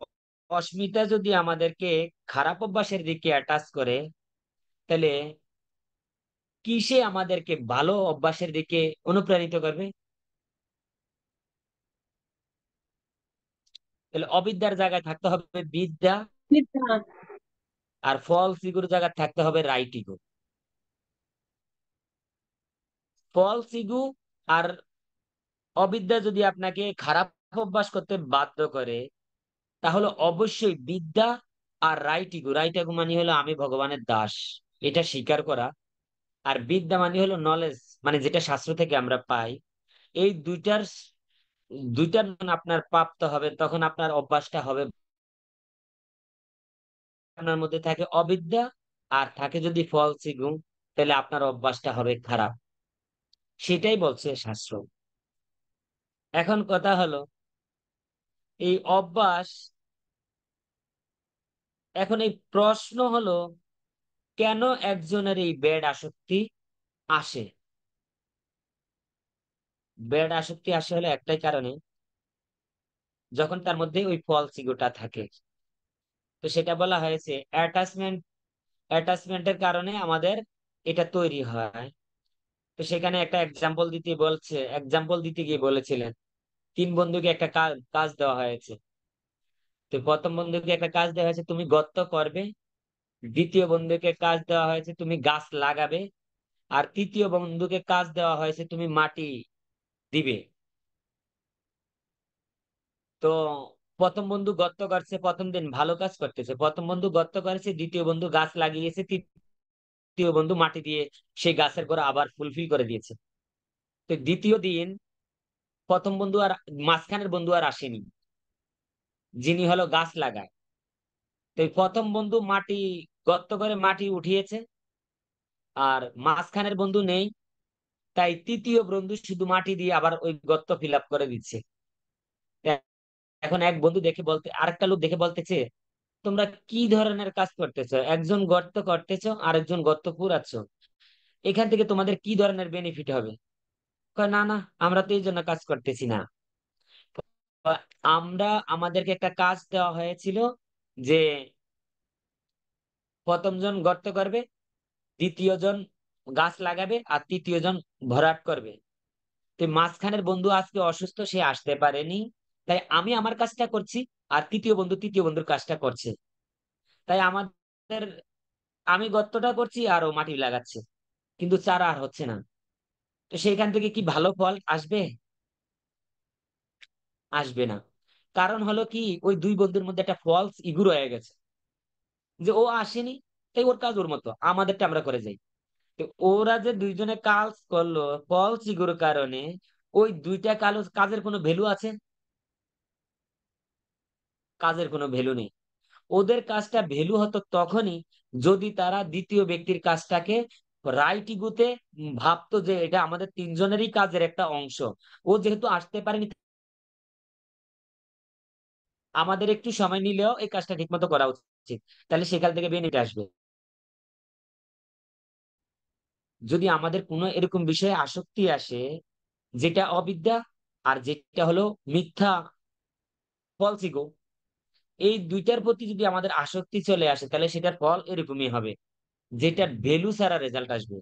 অস্মিতা যদি আমাদেরকে খারাপ অভ্যাসের দিকে অ্যাটাচ করে, তাহলে কিসে আমাদেরকে ভালো অভ্যাসের দিকে অনুপ্রাণিত করবে? তাহলে অবিদ্যার জায়গায় থাকতে হবে বিদ্যা, বিদ্যা। আর ফলস ইগোর জায়গায় থাকতে হবে রাইট ইগো। ফলস ইগো আর অবিদ্যা যদি আপনাকে খারাপ অভ্যাস করতে বাধ্য করে, তাহলে অবশ্যই বিদ্যা আর রাইট ইগো, রাইট ইগো মানে হলো আমি ভগবানের দাস, এটা স্বীকার করা। আর বিদ্যা মানে হলো নলেজ, মানে যেটা শাস্ত্র থেকে আমরা পাই। এই দুইটার যখন আপনার প্রাপ্ত হবে, তখন আপনার অভ্যাসটা হবে, আপনার মধ্যে থাকে অবিদ্যা আর থাকে যদি ফলস ইগো, তাহলে আপনার অভ্যাসটা হবে খারাপ। সেটাই বলছে শাস্ত্র। এখন কথা হলো, এই অভ্যাস, এখন এই প্রশ্ন হলো, কেন একজনের এই ব্যাড আসক্তি আসে? ব্যাড আসক্তি আসে হলো একটাই কারণে, যখন তার মধ্যে ওই ফলস ইগোটা থাকে। তো সেটা বলা হয়েছে অ্যাটাচমেন্টের কারণে আমাদের এটা তৈরি হয়। তো সেখানে একটা এক্সাম্পল দিতে গিয়ে বলেছিলেন, তিন বন্ধুকে একটা কাজ দেওয়া হয়েছে। তো প্রথম বন্ধুকে একটা কাজ দেওয়া হয়েছে, তুমি গর্ত করবে। দ্বিতীয় বন্ধুকে কাজ দেওয়া হয়েছে, তুমি গাছ লাগাবে। আর তৃতীয় বন্ধুকে কাজ দেওয়া হয়েছে, তুমি মাটি দিবে। তো প্রথম বন্ধু গর্ত করছে, প্রথম দিন ভালো কাজ করতেছে, প্রথম বন্ধু গর্ত করেছে, দ্বিতীয় বন্ধু গাছ লাগিয়েছে, তৃতীয় বন্ধু মাটি দিয়ে সেই গাছের গোড়া আবার ফুলফিল করে দিয়েছে। তো দ্বিতীয় দিন প্রথম বন্ধু আর মাঝখানের বন্ধু আর আসেনি, যিনি হলো গাছ লাগায়। তো এই প্রথম বন্ধু গর্ত করে মাটি উঠিয়েছে, আর মাঝখানের বন্ধু নেই, তাই তৃতীয় বন্ধু শুধু মাটি দিয়ে আবার ওই গর্ত ফিল আপ করে দিচ্ছে। এখন এক বন্ধু দেখে বলতে, আরেকটা লোক দেখে বলতেছে, তোমরা কি ধরনের কাজ করতেছো? একজন গর্ত করতেছো, আরেকজন গর্ত পুরাচ্ছো, এখান থেকে তোমাদের কি ধরনের বেনিফিট হবে? কয়, না না, আমরা তো এই জন্য কাজ করতেছি না। আমরা আমাদেরকে একটা কাজ দেওয়া হয়েছিল, যে প্রথম জন গর্ত করবে, দ্বিতীয় জন গাছ লাগাবে, আর তৃতীয় জন ভরাট করবে। তো মাঝখানের বন্ধু আজকে অসুস্থ, সে আসতে পারেনি, তাই আমি আমার কাজটা করছি, আর তৃতীয় বন্ধুর কাজটা করছে। তাই আমি গর্তটা করছি আর ও মাটি লাগাচ্ছে। কিন্তু চারা আর হচ্ছে না। তো সেইখান থেকে কি ভালো ফল আসবে? আসবে না। কারণ হলো কি, ওই দুই বন্ধুর মধ্যে একটা ফলস ইগো রয়ে গেছে, যে ও আসেনি, তাই ওর কাজ ওর মতো, আমাদেরটা আমরা করে যাই। তো ওরা যে দুইজনে কাজ করলো ফলস ইগোর কারণে, ওই দুইটা কাজের কোনো ভ্যালু আছে? কাজের কোনো ভ্যালু নেই। ওদের কাজটা ভ্যালু হতো তখনই যদি তারা দ্বিতীয় ব্যক্তির কাজটাকে রাইট ইগুতে ভাবতো যে এটা আমাদের তিনজনেরই কাজের একটা অংশ। ও যেহেতু আসতে পারেনি, আমাদের একটু সময় নিলেও এই কাজটা ঠিকমতো করা উচিত, তাহলে সেখান থেকে বেনিফিট আসবে। যদি আমাদের কোনো এরকম বিষয়ে আসক্তি আসে, যেটা অবিদ্যা আর যেটা হলো মিথ্যা ফলস ইগো, এই দুইটার প্রতি যদি আমাদের আসক্তি চলে আসে, তাহলে সেটার ফল এরকমই হবে, যেটার ভ্যালু ছাড়া রেজাল্ট আসবে।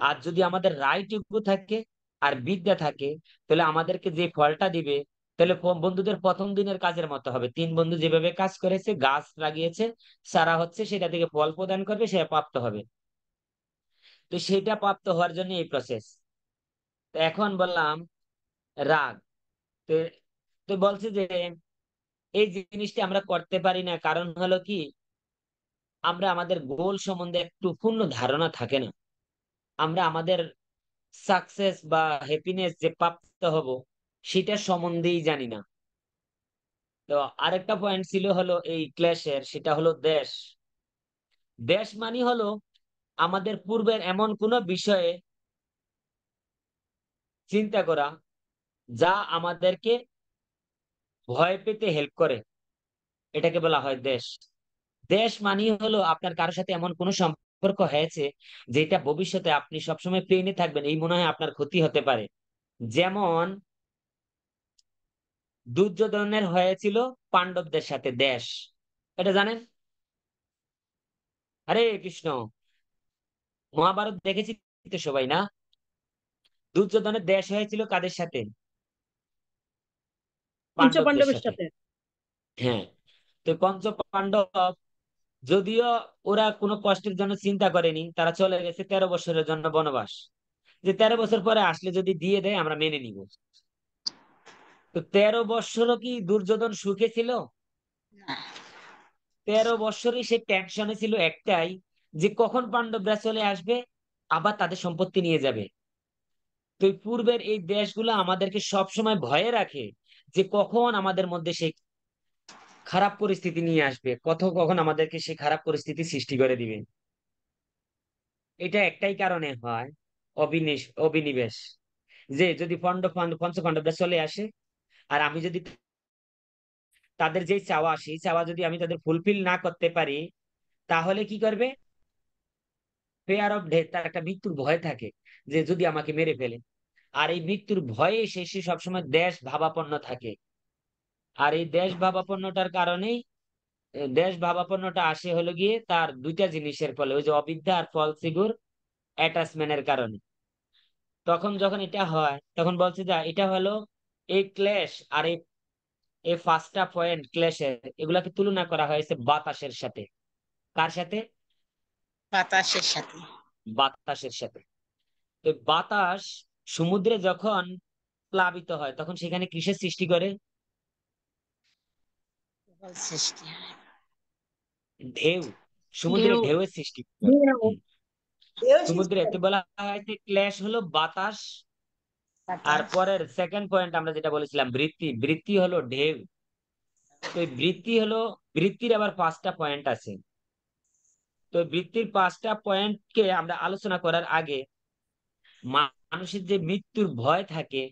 আর যদি আমাদের রাইট ইগো থাকে আর বিদ্যা থাকে, তাহলে আমাদেরকে যে ফলটা দিবে, তাহলে বন্ধুদের প্রথম দিনের কাজের মতো হবে। তিন বন্ধু যেভাবে কাজ করেছে, গাছ লাগিয়েছে, সারা হচ্ছে, সেটা থেকে ফল প্রদান করবে, সে প্রাপ্ত হবে। তো সেটা প্রাপ্ত হওয়ার জন্য এই প্রসেস। তো এখন বললাম রাগ। তো তো বলছে যে এই জিনিসটা আমরা করতে পারি না, কারণ হলো কি, আমরা আমাদের গোল সম্বন্ধে একটু পূর্ণ ধারণা থাকে না। আমরা আমাদের সাকসেস বা হ্যাপিনেস যে প্রাপ্ত হব, সেটা সম্বন্ধেই জানি না। তো আরেকটা পয়েন্ট ছিল হলো এই ক্লেশের, সেটা হলো দেশ। দেশ মানে হলো আমাদের পূর্বের এমন কোন বিষয়ে চিন্তা করা যা আমাদেরকে ভয় পেতে হেল্প করে, এটাকে বলা হয় দেশ। দেশ মানে হলো আপনার কারোর সাথে এমন কোন সম্পর্ক হয়েছে যেটা ভবিষ্যতে আপনি সবসময় পেইনে থাকবেন, এই মনে হয় আপনার ক্ষতি হতে পারে। যেমন দুর্যোধনের হয়েছিল পাণ্ডবদের সাথে দেশ, এটা জানেন? হরে কৃষ্ণ। মহাভারত দেখেছি তো সবাই, না? দুর্যোধনের দেশ হয়েছিল কাদের সাথে? পাণ্ডবদের পঞ্চপাণ্ডবের সাথে। সাথে। হ্যাঁ। তো পঞ্চ পাণ্ডব, যদিও ওরা কোনো কষ্টের জন্য চিন্তা করেনি, তারা চলে গেছে 13 বছরের জন্য বনবাস, যে 13 বছর পরে আসলে যদি দিয়ে দেয় আমরা মেনে নিব। তো 13 বছরও কি দুর্যোধন সুখে ছিল? 13 বছরই সে টেনশনে ছিল একটাই, যে কখন পাণ্ডবরা চলে আসবে, আবার তাদের সম্পত্তি নিয়ে যাবে। তো এই পূর্বের এই দেশগুলো আমাদেরকে সব সময় ভয়ে রাখে, যে কখন আমাদের মধ্যে সেই খারাপ পরিস্থিতি নিয়ে আসবে, কখন আমাদেরকে সেই খারাপ পরিস্থিতি সৃষ্টি করে দিবে। এটা একটাই কারণে হয়, অবিনিবেশ। যে যদি পঞ্চপাণ্ডবরা চলে আসে, আর আমি যদি তাদের যে চাওয়া, সেই চাওয়া যদি আমি তাদের ফুলফিল না করতে পারি, তাহলে কি করবে? ফেয়ার অফ ডেথ, তার একটা মৃত্যুর ভয় থাকে, যে যদি আমাকে মেরে ফেলে। আর এই মৃত্যুর ভয়ে সে সবসময় দেশ ভাবাপন্ন থাকে। আর এই দেশ ভাবাপন্নটার কারণেই, দেশ ভাবাপন্নটা আসে হলো গিয়ে তার দুইটা জিনিসের ফলে, ওই যে অবিদ্যা আর ফলসিগুর অ্যাটাচমেন্টের কারণে। তখন যখন এটা হয়, তখন বলছে যে এটা হলো এই ক্লেশ। আর এই এই পাঁচটা পয়েন্ট ক্লেশের, এগুলাকে তুলনা করা হয়েছে বাতাসের সাথে। কার সাথে? বাতাসের সাথে। বাতাসের সাথে। তো বাতাস সমুদ্রে যখন প্লাবিত হয়, তখন সেখানে কিসের সৃষ্টি করে? প্রবল সৃষ্টি হয়। ঢেউ। সমুদ্রে ঢেউ। ঢেউয়ের সৃষ্টি করে। ঢেউ। হুম। ঢেউ সমুদ্রে সৃষ্টি এতে হয়। বলা হয় যে ক্লেশ হলো বাতাস। আর বাতাস। পরের সেকেন্ড পয়েন্ট আমরা যেটা বলেছিলাম বৃত্তি, বৃত্তি হলো ঢেউ। তো এই বৃত্তি হলো, বৃত্তির আবার পাঁচটা পয়েন্ট আছে। তো এই বৃত্তির পাঁচটা পয়েন্টকে আমরা আলোচনা করার আগে, মানুষের যে মৃত্যুর ভয় থাকে,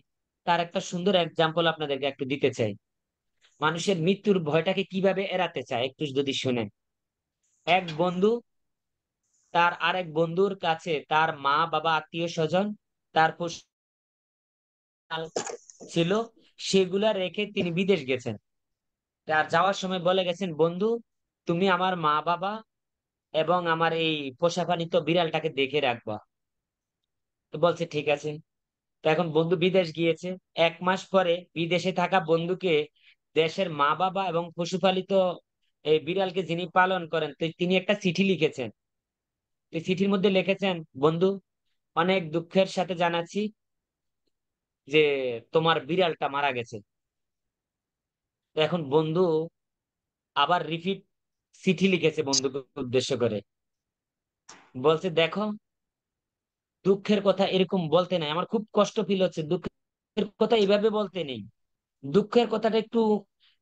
তার একটা সুন্দর এক্সাম্পল আপনাদেরকে একটু দিতে চাই। মানুষের মৃত্যুর ভয়টাকে কিভাবে এড়াতে চায় একটু যদি শুনেন। এক বন্ধু তার আরেক বন্ধুর কাছে তার মা বাবা আত্মীয় স্বজন, তার পশু ছিল, সেগুলা রেখে তিনি বিদেশ গেছেন। আর যাওয়ার সময় বলে গেছেন, বন্ধু তুমি আমার মা বাবা এবং আমার এই পোষা পালিত বিড়ালটাকে দেখে রাখবা। তো বলছে ঠিক আছে। তো এখন বন্ধু বিদেশ গিয়েছে। 1 মাস পরে বিদেশে থাকা বন্ধুকে দেশের মা বাবা এবং পশুপালিত এই বিড়ালকে যিনি পালন করেন, তো তিনি একটা চিঠি লিখেছেন, তো চিঠির মধ্যে লিখেছেন, বন্ধু অনেক দুঃখের সাথে জানাচ্ছি যে তোমার বিড়ালটা মারা গেছে। তো এখন বন্ধু আবার রিপিট চিঠি লিখেছে বন্ধুকে উদ্দেশ্য করে, বলছে দেখো দুঃখের কথা এরকম বলতে নাই, আমার খুব কষ্ট ফিল হচ্ছে, দুঃখের কথা এইভাবে বলতে নেই, দুঃখের কথাটা একটু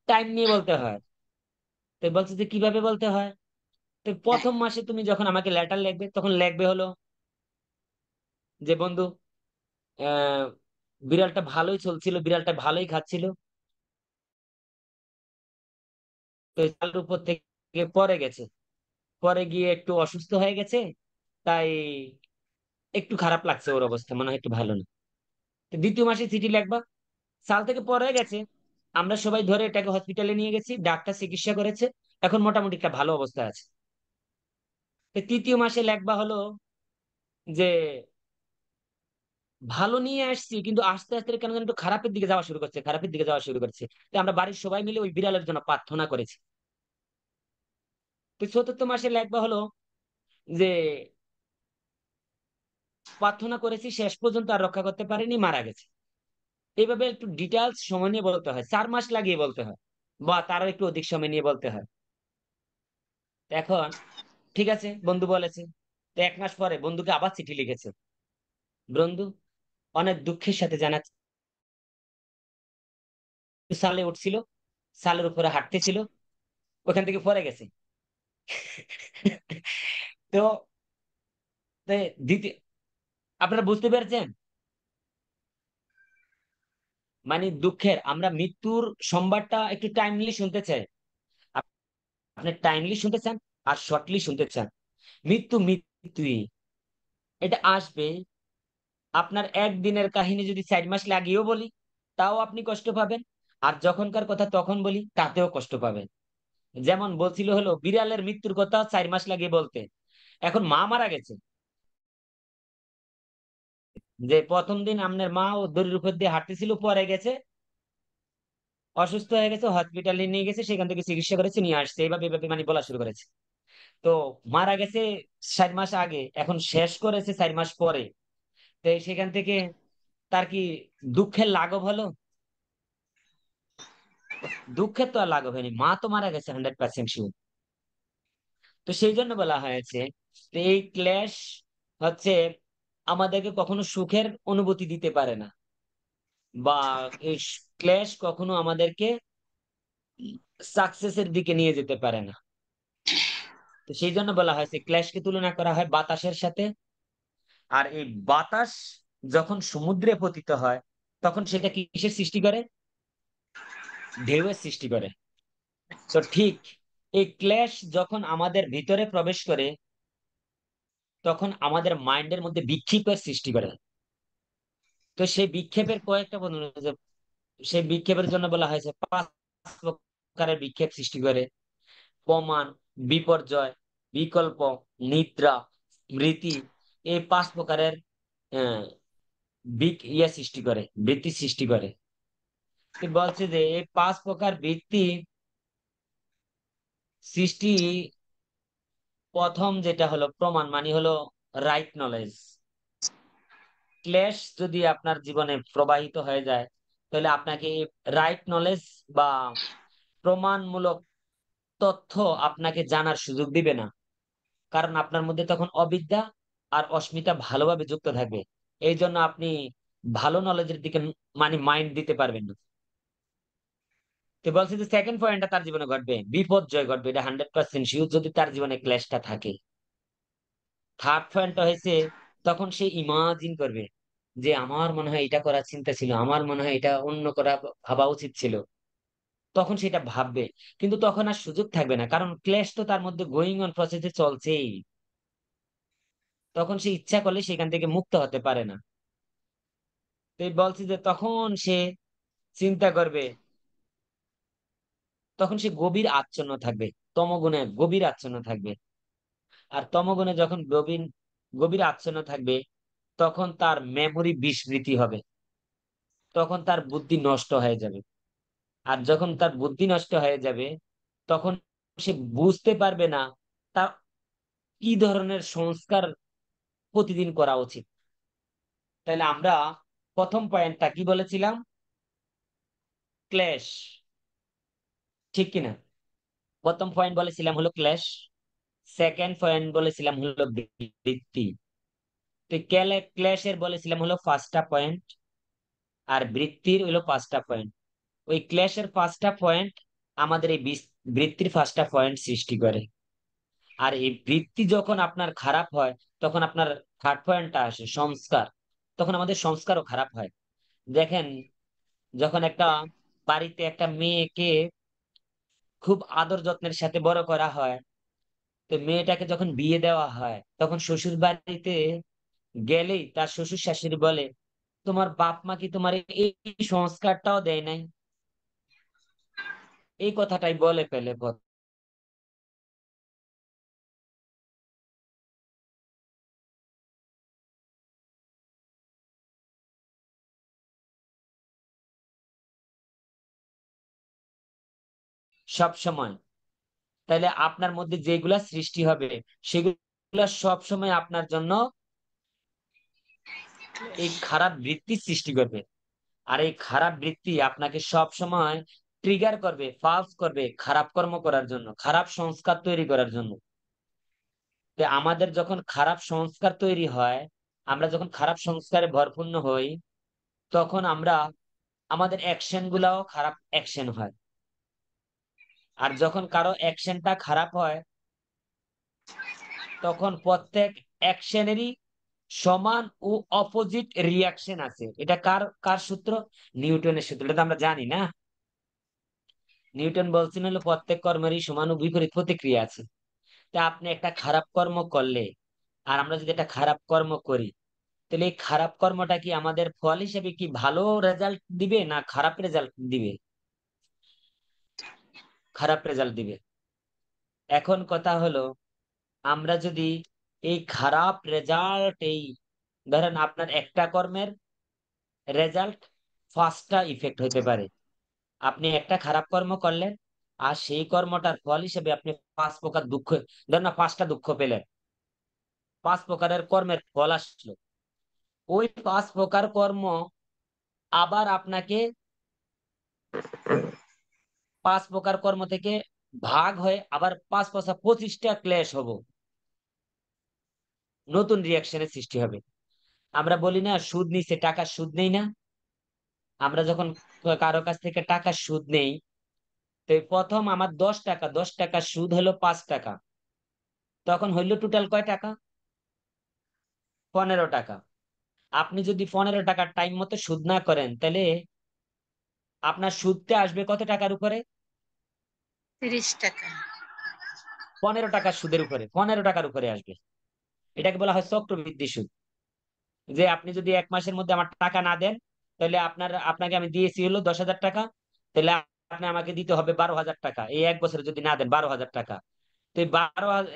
টাইম নিয়ে বলতে হয়। তো বলছে যে কিভাবে বলতে হয়? তো প্রথম মাসে তুমি যখন আমাকে লেটার লিখবে তখন লিখবে হলো যে বন্ধু আহ বিড়ালটা ভালোই চলছিল, বিড়ালটা ভালোই খাচ্ছিল, তো চালের উপর থেকে পড়ে গেছে, পরে গিয়ে একটু অসুস্থ হয়ে গেছে, তাই একটু খারাপ লাগছে, ওর অবস্থা মনে হয় একটু ভালো না। তো দ্বিতীয় মাসে চিঠি লিখবা, সাল থেকে পরে গেছে, আমরা সবাই ধরে এটাকে হসপিটালে নিয়ে গেছি, ডাক্তার চিকিৎসা করেছে, এখন মোটামুটি একটা ভালো অবস্থা আছে। তো তৃতীয় মাসে লেখবা হলো যে ভালো নিয়ে আসছি কিন্তু আস্তে আস্তে কেন যেন একটু খারাপের দিকে যাওয়া শুরু করছে, খারাপের দিকে যাওয়া শুরু করছে। তো আমরা বাড়ির সবাই মিলে ওই বিড়ালের জন্য প্রার্থনা করেছি। তো চতুর্থ মাসে লেখবা হলো যে প্রার্থনা করেছি, শেষ পর্যন্ত আর রক্ষা করতে পারিনি, মারা গেছে। এইভাবে একটু ডিটেলস সময় নিয়ে বলতে হয়, 4 মাস লাগিয়ে বলতে হয়, বা তারও একটু অধিক সময় নিয়ে বলতে হয়। এখন ঠিক আছে বন্ধু বলেছে, তো 1 মাস পরে বন্ধুকে আবার চিঠি লিখেছে, বন্ধু অনেক দুঃখের সাথে জানাচ্ছি, সালে উঠছিল, সালের উপরে হাঁটতেছিল, ওখান থেকে পড়ে গেছে। তো তো দ্বিতীয়, আপনারা বুঝতে পেরেছেন? মানে দুঃখের আমরা মৃত্যুর সংবাদটা একটু টাইমলি শুনতে চাই। আপনি টাইমলি শুনতে চান আর শর্টলি শুনতে চান। মৃত্যু মৃত্যুই, এটা আসবে। আপনার একদিনের কাহিনী যদি 4 মাস লাগিয়েও বলি তাও আপনি কষ্ট পাবেন, আর যখনকার কথা তখন বলি তাতেও কষ্ট পাবেন। যেমন বলছিল হলো বিড়ালের মৃত্যুর কথা 4 মাস লাগিয়ে বলতে, এখন মা মারা গেছে, যে প্রথম দিন আপনার মা ও দড়ির উপর দিয়ে হাঁটতেছিল, পরে গেছে, অসুস্থ হয়ে গেছে, হসপিটালে নিয়ে গেছে, সেখান থেকে চিকিৎসা করেছে, নিয়ে আসছে, এইভাবে এইভাবে মানে বলা শুরু করেছে। তো মারা গেছে 4 মাস আগে, এখন শেষ করেছে 4 মাস পরে। তো সেখান থেকে তার কি দুঃখের লাঘব হলো? দুঃখের তো আর লাঘব হয়নি, মা তো মারা গেছে 100% শিওর। তো সেই জন্য বলা হয়েছে যে এই ক্লেশ হচ্ছে আমাদেরকে কখনো সুখের অনুভূতি দিতে পারে না, বা এই ক্লেশ কখনো আমাদেরকে সাকসেসের দিকে নিয়ে যেতে পারে না। তো সেই জন্য বলা হয়েছে ক্লেশকে তুলনা করা হয় বাতাসের সাথে। আর এই বাতাস যখন সমুদ্রে পতিত হয় তখন সেটা কিসের সৃষ্টি করে? ঢেউয়ের সৃষ্টি করে। তো ঠিক এই ক্লেশ যখন আমাদের ভিতরে প্রবেশ করে তখন আমাদের মাইন্ডের মধ্যে বিক্ষেপের সৃষ্টি করে। তো সেই বিক্ষেপের কয়েকটা বলুন, যে সেই বিক্ষেপের জন্য বলা হয়েছে 5 প্রকারের বিক্ষেপ সৃষ্টি করে: প্রমাণ, বিপর্যয়, বিকল্প, নিদ্রা, স্মৃতি। এই 5 প্রকারের আহ, সৃষ্টি করে, বৃত্তি সৃষ্টি করে। তো বলছে যে এই 5 প্রকার বৃত্তি সৃষ্টি, প্রথম যেটা হলো প্রমাণ, মানে হলো রাইট নলেজ। ক্লেশ যদি আপনার জীবনে প্রবাহিত হয়ে যায় তাহলে আপনাকে রাইট নলেজ বা প্রমাণমূলক তথ্য আপনাকে জানার সুযোগ দিবে না, কারণ আপনার মধ্যে তখন অবিদ্যা আর অস্মিতা ভালোভাবে যুক্ত থাকবে। এই জন্য আপনি ভালো নলেজের দিকে মানে মাইন্ড দিতে পারবেন না। তো বলছে যে সেকেন্ড পয়েন্টটা তার জীবনে ঘটবে, বিপর্যয় ঘটবে, এটা 100% শিওর যদি তার জীবনে ক্লেশটা থাকে। থার্ড পয়েন্টটা হয়েছে তখন সে ইমাজিন করবে যে আমার মনে হয় এটা করার চিন্তা ছিল, আমার মনে হয় এটা অন্য করা ভাবা উচিত ছিল, তখন সেটা ভাববে। কিন্তু তখন আর সুযোগ থাকবে না, কারণ ক্লেশ তো তার মধ্যে গোয়িং অন প্রসেসে চলছেই। তখন সে ইচ্ছা করলে সেখান থেকে মুক্ত হতে পারে না। তো এই বলছি যে তখন সে চিন্তা করবে, তখন সে গভীর আচ্ছন্ন থাকবে, তমগুণে গভীর আচ্ছন্ন থাকবে। আর তমগুণে যখন গভীর গভীর আচ্ছন্ন থাকবে তখন তার মেমোরি বিস্মৃতি হবে, তখন তার বুদ্ধি নষ্ট হয়ে যাবে। আর যখন তার বুদ্ধি নষ্ট হয়ে যাবে তখন সে বুঝতে পারবে না তার কি ধরনের সংস্কার প্রতিদিন করা উচিত। তাহলে আমরা প্রথম পয়েন্টটা কি বলেছিলাম? ক্লেশ, ঠিক কিনা? প্রথম পয়েন্ট বলেছিলাম হলো ক্লেশ, সেকেন্ড পয়েন্ট বলেছিলাম হলো বৃত্তি। তো ক্লেশের বলেছিলাম হলো 5টা পয়েন্ট, আর বৃত্তির হলো 5টা পয়েন্ট। ওই ক্লেশের 5টা পয়েন্ট আমাদের এই বৃত্তির 5টা পয়েন্ট সৃষ্টি করে। আর এই বৃত্তি যখন আপনার খারাপ হয়, তখন আপনার থার্ড পয়েন্টটা আসে সংস্কার, তখন আমাদের সংস্কারও খারাপ হয়। দেখেন, যখন একটা বাড়িতে একটা মেয়েকে খুব আদর যত্নের সাথে বড় করা হয়, তো মেয়েটাকে যখন বিয়ে দেওয়া হয়, তখন শ্বশুর বাড়িতে গেলেই তার শ্বশুর শাশুড়ি বলে, তোমার বাপ মা কি তোমার এই সংস্কারটাও দেয় নাই? এই কথাটাই বলে ফেলে সব সময়। তাহলে আপনার মধ্যে যেগুলা সৃষ্টি হবে, সেগুলা সব সময় আপনার জন্য এই খারাপ বৃত্তি সৃষ্টি করবে। আর এই খারাপ বৃত্তি আপনাকে সব সময় ট্রিগার করবে, ফালস করবে খারাপ কর্ম করার জন্য, খারাপ সংস্কার তৈরি করার জন্য। তো আমাদের যখন খারাপ সংস্কার তৈরি হয়, আমরা যখন খারাপ সংস্কারে ভরপূর্ণ হই, তখন আমরা আমাদের অ্যাকশন গুলাও খারাপ অ্যাকশন হয়। আর যখন কারো অ্যাকশনটা খারাপ হয়, তখন প্রত্যেক অ্যাকশনেরই সমান ও অপোজিট রিয়াকশন আছে। এটা কার কার সূত্র? নিউটনের সূত্র। এটা তো আমরা জানি না। নিউটন বলছেন হলো প্রত্যেক কর্মেরই সমান ও বিপরীত প্রতিক্রিয়া আছে। তা আপনি একটা খারাপ কর্ম করলে, আর আমরা যদি একটা খারাপ কর্ম করি, তাহলে এই খারাপ কর্মটা কি আমাদের ফল হিসেবে কি ভালো রেজাল্ট দিবে না খারাপ রেজাল্ট দিবে? খারাপ রেজাল্ট দিবে। এখন কথা হলো, আমরা যদি এই খারাপ রেজাল্ট, এই ধরেন আপনার একটা কর্মের রেজাল্ট 5টা ইফেক্ট হইতে পারে। আপনি একটা খারাপ কর্ম করলেন, আর সেই কর্মটার ফল হিসেবে আপনি 5 প্রকার দুঃখ, ধরেন না 5টা দুঃখ পেলেন, 5 প্রকারের কর্মের ফল আসলো। ওই 5 প্রকার কর্ম আবার আপনাকে 5 প্রকার কর্ম থেকে ভাগ হয়ে আবার 5 × 5 = 25টা ক্লেশ হবো, নতুন রিয়াকশনের সৃষ্টি হবে। আমরা বলি না, সুদ নিচ্ছে, টাকা সুদ নেই না? আমরা যখন কারো কাছ থেকে টাকা সুদ নেই, তো এই প্রথম আমার 10 টাকা, 10 টাকা সুদ হলো 5 টাকা, তখন হইলো টোটাল কয় টাকা? 15 টাকা। আপনি যদি 15 টাকার টাইম মতো সুদ না করেন, তাহলে আপনার সুদটা আসবে কত টাকার উপরে? 30 টাকা। 15 টাকা সুদের উপরে, 15 টাকার উপরে আসবে। এটাকে বলা হয় চক্রবৃদ্ধি সুদ। যে আপনি যদি 1 মাসের মধ্যে আমার টাকা না দেন, তাহলে আপনাকে আমি দিয়েছি হলো 10,000 টাকা, তাহলে আপনি আমাকে দিতে হবে 12,000 টাকা। এই 1 বছরে যদি না দেন 12,000 টাকা, তো এই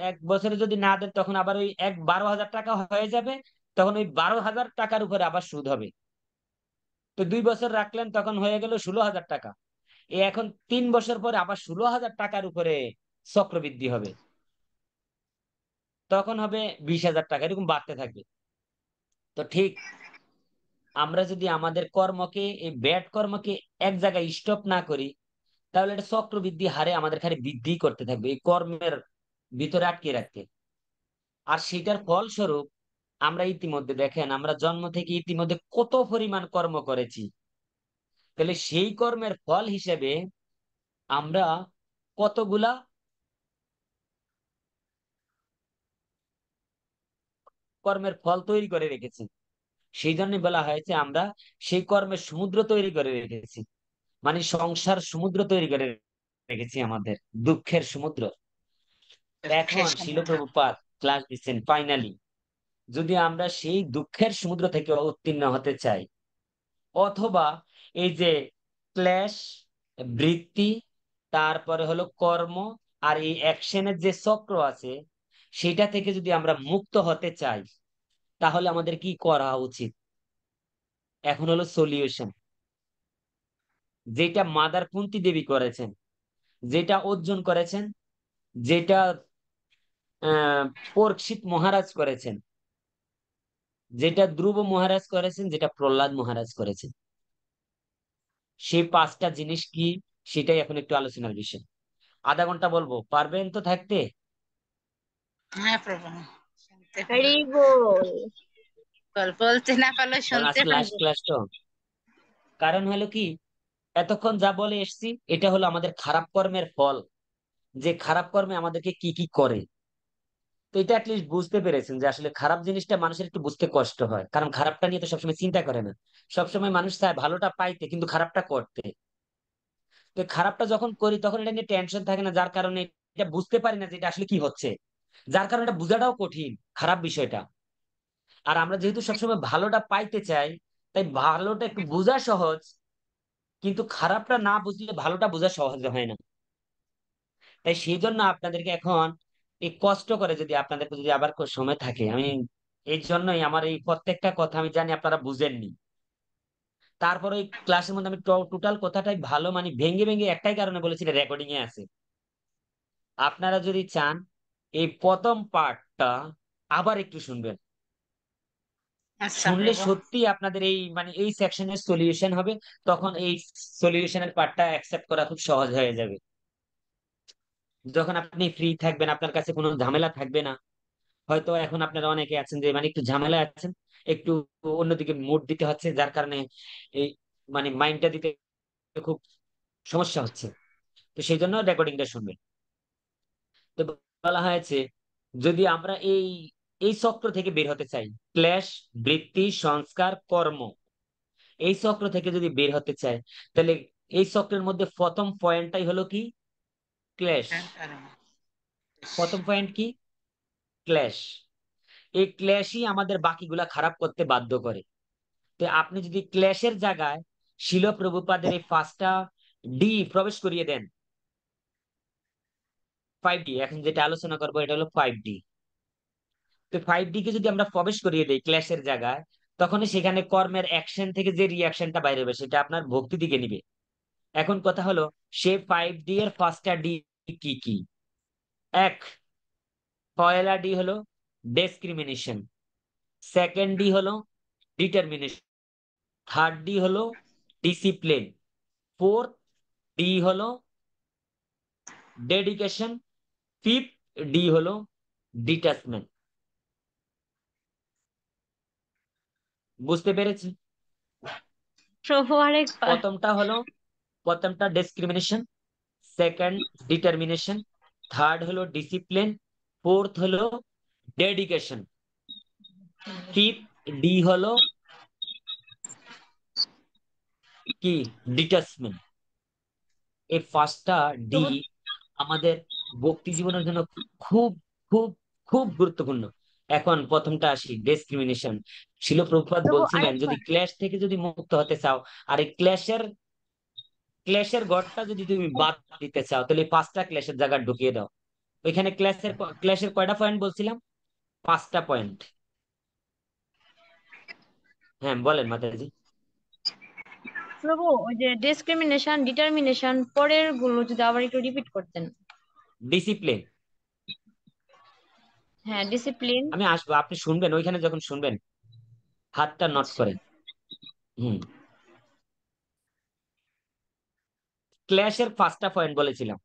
1 বছরে যদি না দেন, তখন আবার ওই 12,000 টাকা হয়ে যাবে। তখন ওই 12,000 টাকার উপরে আবার সুদ হবে। তো 2 বছর রাখলেন, তখন হয়ে গেল 16,000 টাকা। এখন 3 বছর পরে আবার 16,000 টাকার উপরে চক্রবৃদ্ধি হবে, তখন হবে 20,000 টাকা, এরকম বাড়তে থাকবে। তো ঠিক আমরা যদি আমাদের কর্মকে, এই ব্যাড কর্মকে এক জায়গায় স্টপ না করি, তাহলে এটা চক্রবৃদ্ধি হারে আমাদের খালি বৃদ্ধি করতে থাকবে এই কর্মের ভিতরে আটকে রাখতে। আর সেটার ফলস্বরূপ আমরা ইতিমধ্যে দেখেন, আমরা জন্ম থেকে ইতিমধ্যে কত পরিমাণ কর্ম করেছি। তাহলে সেই কর্মের ফল হিসেবে আমরা কতগুলা কর্মের ফল তৈরি করে রেখেছি। সেই জন্য বলা হয়েছে আমরা সেই কর্মের সমুদ্র তৈরি করে রেখেছি, মানে সংসার সমুদ্র তৈরি করে রেখেছি, আমাদের দুঃখের সমুদ্র। দুঃখের এখন সমুদ্র। শিলপ্রভুপাদ ক্লাস দিচ্ছেন ফাইনালি, যদি আমরা সেই দুঃখের সমুদ্র থেকে উত্তীর্ণ হতে চাই, অথবা এই যে ক্লেশ, বৃত্তি, তারপরে হলো কর্ম, আর এই অ্যাকশনের যে চক্র আছে, সেটা থেকে যদি আমরা মুক্ত হতে চাই, তাহলে আমাদের কি করা উচিত? এখন হলো সলিউশন, যেটা মাদার কুন্তী দেবী করেছেন, যেটা অর্জুন করেছেন, যেটা আহ পরীক্ষিত মহারাজ করেছেন, যেটা ধ্রুব মহারাজ করেছেন, যেটা প্রহ্লাদ মহারাজ করেছেন। সেই পাঁচটা জিনিস কি, সেটাই এখন একটু আলোচনার বিষয়। আধা ঘন্টা বলবো, পারবেন তো থাকতে? হ্যাঁ প্রভু, শুনতে হরি পারবো। বল। বলতে না পারলে কারণ শুনতে আজকে লাস্ট পারবো। ক্লাস তো। কারণ হলো কি, এতক্ষণ যা বলে এসছি এটা হলো আমাদের খারাপ কর্মের ফল, যে খারাপ কর্মে আমাদেরকে কি কি করে। তো এটা অ্যাটলিস্ট বুঝতে পেরেছেন যে আসলে খারাপ জিনিসটা মানুষের একটু বুঝতে কষ্ট হয়, কারণ খারাপটা নিয়ে তো সবসময় চিন্তা করে না। সবসময় মানুষ চায় ভালোটা পাইতে, কিন্তু খারাপটা করতে। তো খারাপটা যখন করি তখন এটা নিয়ে টেনশন থাকে না, যার কারণে এটা বুঝতে পারি না যে এটা আসলে কি হচ্ছে, যার কারণে এটা বোঝাটাও কঠিন খারাপ বিষয়টা। আর আমরা যেহেতু সবসময় ভালোটা পাইতে চাই, তাই ভালোটা একটু বোঝা সহজ, কিন্তু খারাপটা না বুঝলে ভালোটা বোঝা সহজ হয় না। তাই সেই জন্য আপনাদেরকে এখন এই কষ্ট করে, যদি আপনাদেরকে যদি আবার সময় থাকে, আমি এই জন্যই আমার এই প্রত্যেকটা কথা আমি জানি আপনারা বুঝেননি, তারপরে এই ক্লাসের মধ্যে আমি টোটাল কথাটাই ভালো মানে ভেঙে ভেঙে একটাই কারণে বলেছি, রেকর্ডিং এ আছে। আপনারা যদি চান এই প্রথম পার্টটা আবার একটু শুনবেন, আচ্ছা শুনলে প্রভু। সত্যি আপনাদের এই মানে এই সেকশনের সলিউশন হবে। তখন এই সলিউশনের পার্টটা অ্যাকসেপ্ট করা খুব সহজ হয়ে যাবে। যখন আপনি ফ্রি থাকবেন, আপনার কাছে কোনো ঝামেলা থাকবে না। হয়তো এখন আপনারা অনেকে আছেন যে মানে একটু ঝামেলা আছেন, একটু অন্যদিকে মুড দিতে হচ্ছে, যার কারণে এই মানে মাইন্ডটা দিতে খুব সমস্যা হচ্ছে। তো সেই জন্য রেকর্ডিংটা শুনবেন। তো বলা হয়েছে, যদি আমরা এই এই চক্র থেকে বের হতে চাই, ক্লেশ, বৃত্তি, সংস্কার, কর্ম, এই চক্র থেকে যদি বের হতে চাই, তাহলে এই চক্রের মধ্যে প্রথম পয়েন্টটাই হলো কি, ক্লেশ। প্রথম পয়েন্ট কি, ক্লেশ। এই ক্লেশই আমাদের বাকিগুলা খারাপ করতে বাধ্য করে। তো আপনি যদি ক্লেশের জায়গায় শিল প্রভুপাদের এই পাঁচটা ডি প্রবেশ করিয়ে দেন, 5D, এখন যেটা আলোচনা করবো এটা হলো 5D। তো 5D কে যদি আমরা প্রবেশ করিয়ে দেই ক্লেশের জায়গায়, তখন সেখানে কর্মের অ্যাকশন থেকে যে রিয়াকশনটা বাইরে হবে সেটা আপনার ভক্তি দিকে নিবে। এখন কথা হলো, সে 5D এর পাঁচটা ডি কি কি? এক, পয়লা ডি হলো ডিসক্রিমিনেশন, সেকেন্ড ডি হলো ডিটারমিনেশন, থার্ড ডি হলো ডিসিপ্লিন, ফোর্থ ডি হলো ডেডিকেশন, ফিফথ ডি হলো ডিটাচমেন্ট। বুঝতে পেরেছি? প্রভু আরেকবার। প্রথমটা ডিসক্রিমিনেশন, সেকেন্ড ডিটারমিনেশন, থার্ড হলো ডিসিপ্লিন, ফোর্থ হলো ডেডিকেশন, ফিফথ ডি হলো কি, ডিটাচমেন্ট। এই পাঁচটা ডি প্রভু আমাদের ভক্তি জীবনের জন্য খুব খুব খুব গুরুত্বপূর্ণ। এখন প্রথমটা আসি, ডিসক্রিমিনেশন। শিল প্রভুপাদ প্রভু বলছিলেন, যদি আরেকবার। ক্লেশ থেকে যদি মুক্ত হতে চাও, আর এই ক্লেশের ক্লেশের গড়টা যদি তুমি বাদ দিতে চাও, তাহলে এই পাঁচটা ক্লেশের জায়গা ঢুকিয়ে দাও। ওইখানে ক্লেশের কয়টা পয়েন্ট বলছিলাম? পাঁচটা পয়েন্ট। হ্যাঁ বলেন মাতাজি। প্রভু ওই যে ডিসক্রিমিনেশন, ডিটারমিনেশন, পরের গুলো যদি আবার একটু রিপিট করতেন। ডিসিপ্লিন। হ্যাঁ, ডিসিপ্লিন। আমি আসবো, আপনি শুনবেন, ওইখানে যখন শুনবেন হাতটা নোট আচ্ছা। করেন। হুম। ক্ল্যাশের পাঁচটা পয়েন্ট বলেছিলাম।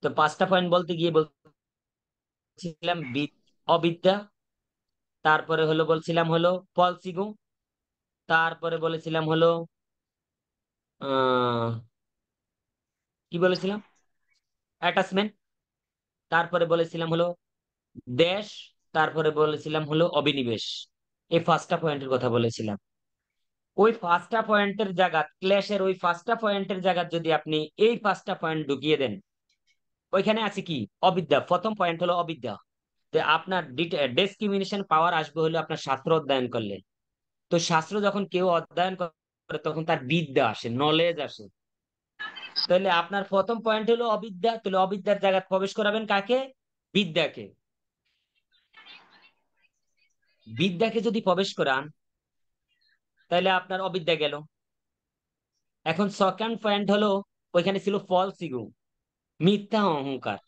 তো পাঁচটা পয়েন্ট বলতে গিয়ে বলছিলাম অবিদ্যা, তারপরে হলো বলছিলাম হলো পলসিগু, তারপরে বলেছিলাম হলো আহ কি বলেছিলাম, অ্যাটাচমেন্ট, তারপরে বলেছিলাম হলো দেশ, তারপরে বলেছিলাম হলো অবিনিবেশ। এই পাঁচটা পয়েন্টের কথা বলেছিলাম। ওই পাঁচটা পয়েন্টের জায়গা, ক্ল্যাশের ওই পাঁচটা পয়েন্টের জায়গা যদি আপনি এই পাঁচটা পয়েন্ট ঢুকিয়ে দেন, ওইখানে আছে কি, অবিদ্যা। প্রথম পয়েন্ট হলো অবিদ্যা। তো আপনার ডিসক্রিমিনেশন পাওয়ার আসবে হলো আপনার শাস্ত্র অধ্যয়ন করলে। তো শাস্ত্র যখন কেউ অধ্যয়ন করে তখন তার বিদ্যা আসে, নলেজ আসে। তাহলে আপনার প্রথম পয়েন্ট হলো অবিদ্যা, তাহলে অবিদ্যার জায়গায় প্রবেশ করাবেন কাকে, বিদ্যাকে। বিদ্যাকে যদি প্রবেশ করান, তাহলে আপনার অবিদ্যা গেল। এখন সেকেন্ড পয়েন্ট হলো, ওইখানে ছিল ফলস ইগো, মিথ্যা অহংকার।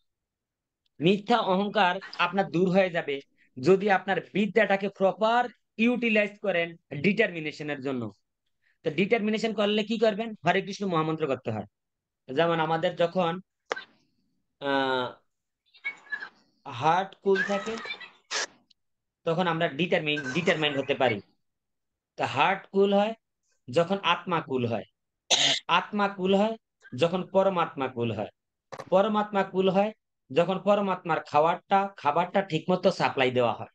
মিথ্যা অহংকার আপনার দূর হয়ে যাবে যদি আপনার বিদ্যাটাকে প্রপার ইউটিলাইজ করেন ডিটারমিনেশনের জন্য। তো ডিটারমিনেশন করলে কি করবেন? হরে কৃষ্ণ মহামন্ত্র করতে হয়। যেমন আমাদের যখন আহ হার্ট কুল থাকে তখন আমরা ডিটারমাইন্ড হতে পারি। তো হার্ট কুল হয় যখন আত্মা কুল হয়, আত্মা কুল হয় যখন পরমাত্মা কুল হয়, পরমাত্মা কুল হয় যখন পরমাত্মার খাবারটা ঠিকমতো সাপ্লাই দেওয়া হয়।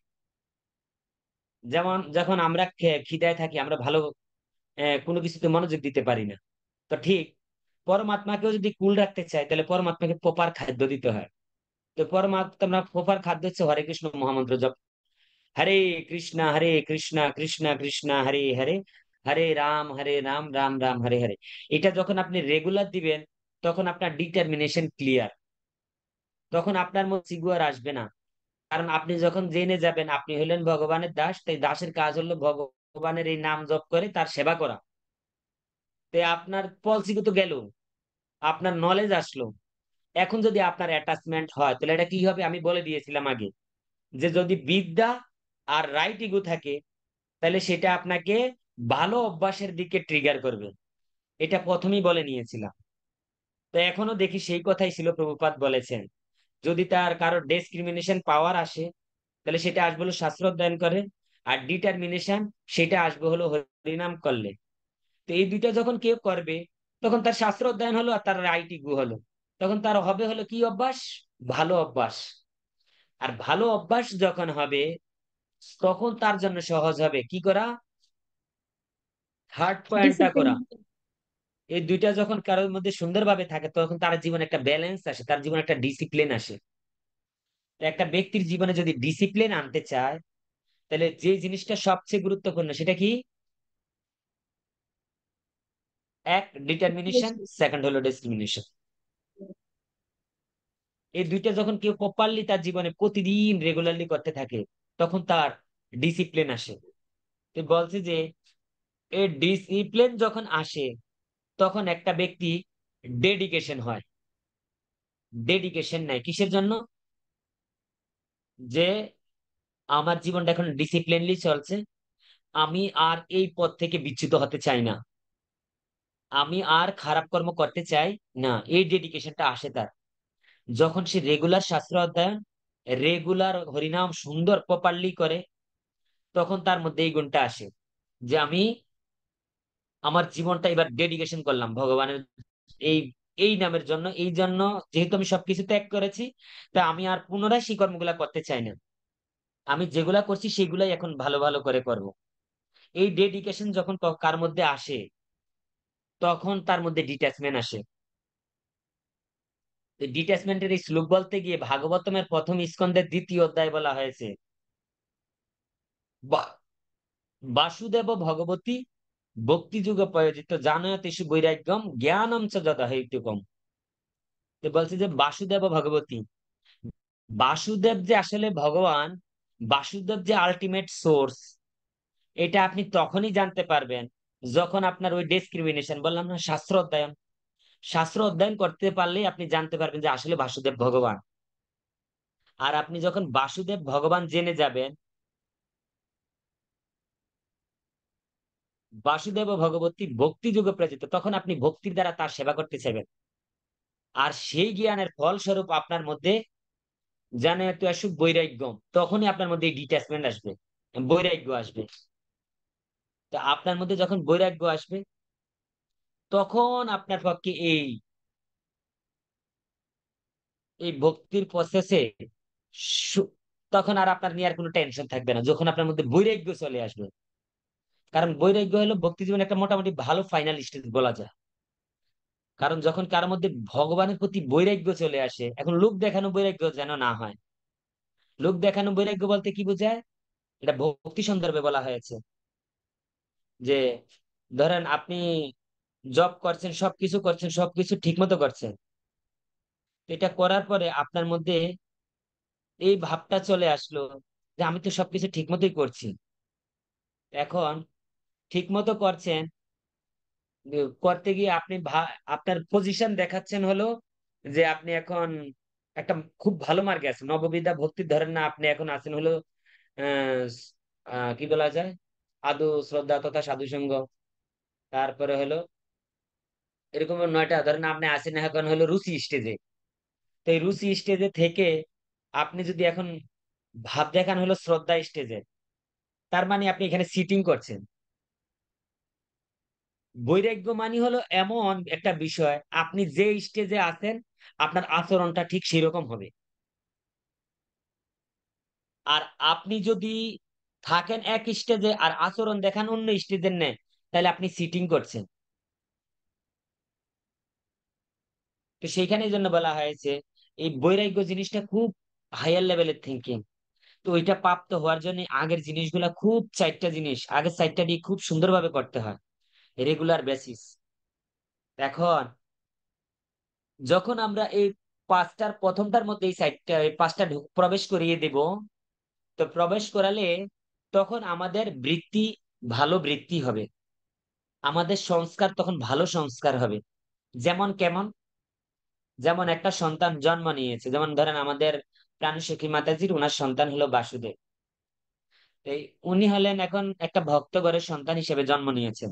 যেমন যখন আমরা খিদায় থাকি আমরা ভালো কোনো কিছুতে মনোযোগ দিতে পারি না। তো ঠিক পরমাত্মাকেও যদি কুল রাখতে চাই তাহলে পরমাত্মাকে প্রপার খাদ্য দিতে হয়। তো পরমাত্মা প্রপার খাদ্য হচ্ছে হরে কৃষ্ণ মহামন্ত্র জপ। হরে কৃষ্ণ কৃষ্ণ কৃষ্ণ হরে হরে, হরে রাম রাম রাম হরে হরে। এটা যখন আপনি রেগুলার দিবেন তখন আপনার ডিটারমিনেশন ক্লিয়ার, তখন আপনার মধ্যে সিগুয়ার আসবে না। কারণ আপনি যখন জেনে যাবেন আপনি হলেন ভগবানের দাস, তাই দাসের কাজ হলো ভগবানের এই নাম জপ করে তার সেবা করা। তাই আপনার পলসিগো তো গেল, আপনার নলেজ আসলো। এখন যদি আপনার অ্যাটাচমেন্ট হয় তাহলে এটা কি হবে? আমি বলে দিয়েছিলাম আগে যে যদি বিদ্যা আর রাইট ইগো থাকে তাহলে সেটা আপনাকে ভালো অভ্যাসের দিকে ট্রিগার করবে। এটা প্রথমেই বলে নিয়েছিলাম। তো এখনো দেখি সেই কথাই ছিল প্রভুপাদ বলেছেন, যদি তার কারো ডিসক্রিমিনেশন পাওয়ার আসে তাহলে সেটা আসবে হলো শাস্ত্র অধ্যয়ন করে, আর ডিটারমিনেশন সেটা আসবে হলো হরিনাম করলে। তো এই দুইটা যখন কেউ করবে তখন তার শাস্ত্র অধ্যয়ন হলো আর তার রাইট ইগো হলো, তখন তার হবে হলো কি অভ্যাস? ভালো অভ্যাস। আর ভালো অভ্যাস যখন হবে তখন তার জন্য সহজ হবে কি করা? থার্ড পয়েন্টটা ডিসিপ্লিন। করা। এই দুইটা যখন কারোর মধ্যে সুন্দরভাবে থাকে তখন তার জীবনে একটা ব্যালেন্স আসে, তার জীবনে একটা ডিসিপ্লিন আসে। তো একটা ব্যক্তির জীবনে যদি ডিসিপ্লিন আনতে চায় তাহলে যে জিনিসটা সবচেয়ে গুরুত্বপূর্ণ সেটা কি? এক ডিটারমিনেশন, সেকেন্ড হলো ডিসক্রিমিনেশন। এই দুইটা যখন কেউ প্রপারলি তার জীবনে প্রতিদিন রেগুলারলি করতে থাকে তখন তার ডিসিপ্লিন আসে। তো বলছে যে এই ডিসিপ্লিন যখন আসে তখন একটা ব্যক্তি ডেডিকেশন হয়। ডেডিকেশন নাই কিসের জন্য? যে আমার জীবনটা এখন ডিসিপ্লিনলি চলছে, আমি আর এই পথ থেকে বিচ্যুত হতে চাই না, আমি আর খারাপ কর্ম করতে চাই না। এই ডেডিকেশনটা আসে তার যখন সে রেগুলার শাস্ত্র অধ্যয়ন, রেগুলার হরিনাম সুন্দর প্রপারলি করে, তখন তার মধ্যে এই গুণটা আসে যে আমি আমার জীবনটা এবার ডেডিকেশন করলাম ভগবানের এই এই নামের জন্য, এই জন্য যেহেতু আমি সবকিছু ত্যাগ করেছি তা আমি আর পুনরায় সেই কর্মগুলা করতে চাই না, আমি যেগুলা করছি সেগুলাই এখন ভালো ভালো করে করব। এই ডেডিকেশন যখন কার মধ্যে আসে তখন তার মধ্যে ডিট্যাচমেন্ট আসে। ডিট্যাচমেন্টের এই শ্লোক বলতে গিয়ে ভাগবতমের প্রথম স্কন্ধের দ্বিতীয় অধ্যায় বলা হয়েছে বা- বাসুদেব ভগবতী ভক্তি যুগে প্রয়োজিত জানয়তেষু বৈরাগ্যম জ্ঞানম চ যথা হেতুকম। তো বলছে যে বাসুদেব ভগবতী, বাসুদেব যে আসলে ভগবান, বাসুদেব যে আলটিমেট সোর্স, এটা আপনি তখনই জানতে পারবেন যখন আপনার ওই ডিসক্রিমিনেশন বললাম না শাস্ত্র অধ্যয়ন, শাস্ত্র অধ্যয়ন করতে পারলেই আপনি জানতে পারবেন যে আসলে বাসুদেব ভগবান। আর আপনি যখন বাসুদেব ভগবান জেনে যাবেন, বাসুদেব ভগবতী ভক্তি যুগে প্রয়োজিত, তখন আপনি ভক্তির দ্বারা তার সেবা করতে চাইবেন। আর সেই জ্ঞানের ফলস্বরূপ আপনার মধ্যে জানে একটু আসুক বৈরাগ্য, তখনই আপনার মধ্যে ডিট্যাচমেন্ট আসবে, বৈরাগ্য আসবে। তো আপনার মধ্যে যখন বৈরাগ্য আসবে তখন আপনার পক্ষে এই এই ভক্তির প্রসেসে তখন আর আপনার নিয়ে আর কোনো টেনশন থাকবে না যখন আপনার মধ্যে বৈরাগ্য চলে আসবে। কারণ বৈরাগ্য হলো ভক্তি জীবনে একটা মোটামুটি ভালো ফাইনাল স্টেজ বলা যায়। কারণ যখন কারোর মধ্যে ভগবানের প্রতি বৈরাগ্য চলে আসে, এখন লোক দেখানো বৈরাগ্য যেন না হয়। লোক দেখানো বৈরাগ্য বলতে কি বোঝায়? এটা ভক্তি সন্দর্ভে বলা হয়েছে যে ধরেন আপনি জব করছেন, সবকিছু করছেন, সবকিছু ঠিক মতো করছেন, এটা করার পরে আপনার মধ্যে এই ভাবটা চলে আসলো যে আমি তো সবকিছু ঠিক মতোই করছি। এখন ঠিক মতো করছেন, করতে গিয়ে আপনি আপনার পজিশন দেখাচ্ছেন হলো যে আপনি এখন একটা খুব ভালো মার্কে আছে নববিদ্যা ভক্তির, ধরেন না আপনি এখন আছেন হলো আহ কি বলা যায়, আদৌ শ্রদ্ধা তথা সাধু সঙ্গ, তারপরে হলো এরকম 9টা, ধরেন আপনি আছেন এখন হলো রুচি স্টেজে। তো এই রুচি স্টেজে থেকে আপনি যদি এখন ভাব দেখান হলো শ্রদ্ধা স্টেজে, তার মানে আপনি এখানে সিটিং করছেন। বৈরাগ্য মানে হলো এমন একটা বিষয়, আপনি যে স্টেজে আছেন আপনার আচরণটা ঠিক সেরকম হবে। আর আপনি যদি থাকেন এক স্টেজে আর আচরণ দেখান অন্য স্টেজের নেয়, তাহলে আপনি সিটিং করছেন। তো সেইখানে এই জন্য বলা হয়েছে এই বৈরাগ্য জিনিসটা খুব হায়ার লেভেলের থিঙ্কিং। তো ওইটা প্রাপ্ত হওয়ার জন্য আগের জিনিসগুলা খুব 4টা জিনিস, আগের 4টা দিয়ে খুব সুন্দরভাবে করতে হয়, রেগুলার বেসিস। এখন যখন আমরা এই 5টার প্রথমটার মধ্যে এই 4টা এই 5টা প্রবেশ করিয়ে দেব, তো প্রবেশ করালে তখন আমাদের বৃত্তি ভালো বৃত্তি হবে, আমাদের সংস্কার তখন ভালো সংস্কার হবে। যেমন কেমন, যেমন একটা সন্তান জন্ম নিয়েছে, যেমন ধরেন আমাদের প্রাণসখী মাতাজির ওনার সন্তান হলো বাসুদেব। এই উনি হলেন এখন একটা ভক্ত ঘরের সন্তান হিসেবে জন্ম নিয়েছেন।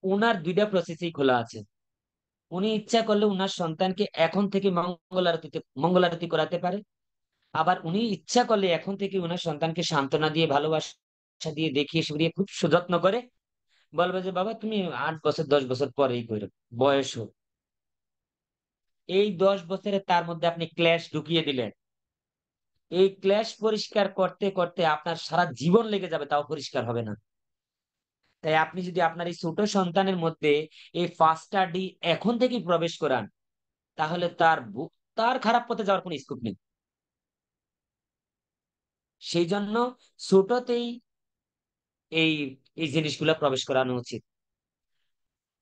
উনার 2টা প্রসেসই খোলা আছে। উনি ইচ্ছা করলে উনার সন্তানকে এখন থেকে মঙ্গল আরতি করাতে পারে। আবার উনি ইচ্ছা করলে এখন থেকে উনার সন্তানকে সান্ত্বনা দিয়ে ভালোবাসা দিয়ে দেখিয়ে শুনিয়ে খুব সুযত্ন করে বলবে যে বাবা তুমি 8 বছর 10 বছর পরেই করো, বয়স হোক। এই 10 বছরে তার মধ্যে আপনি ক্লেশ ঢুকিয়ে দিলেন, এই ক্লেশ পরিষ্কার করতে করতে আপনার সারা জীবন লেগে যাবে, তাও পরিষ্কার হবে না। তাই আপনি যদি আপনার এই ছোট সন্তানের মধ্যে এই ফার্স্ট ডি এখন থেকেই প্রবেশ করান, তাহলে তার খারাপ পথে যাওয়ার কোনো স্কোপ নেই। সেই জন্য ছোটতেই এই এই জিনিসগুলো প্রবেশ করানো উচিত।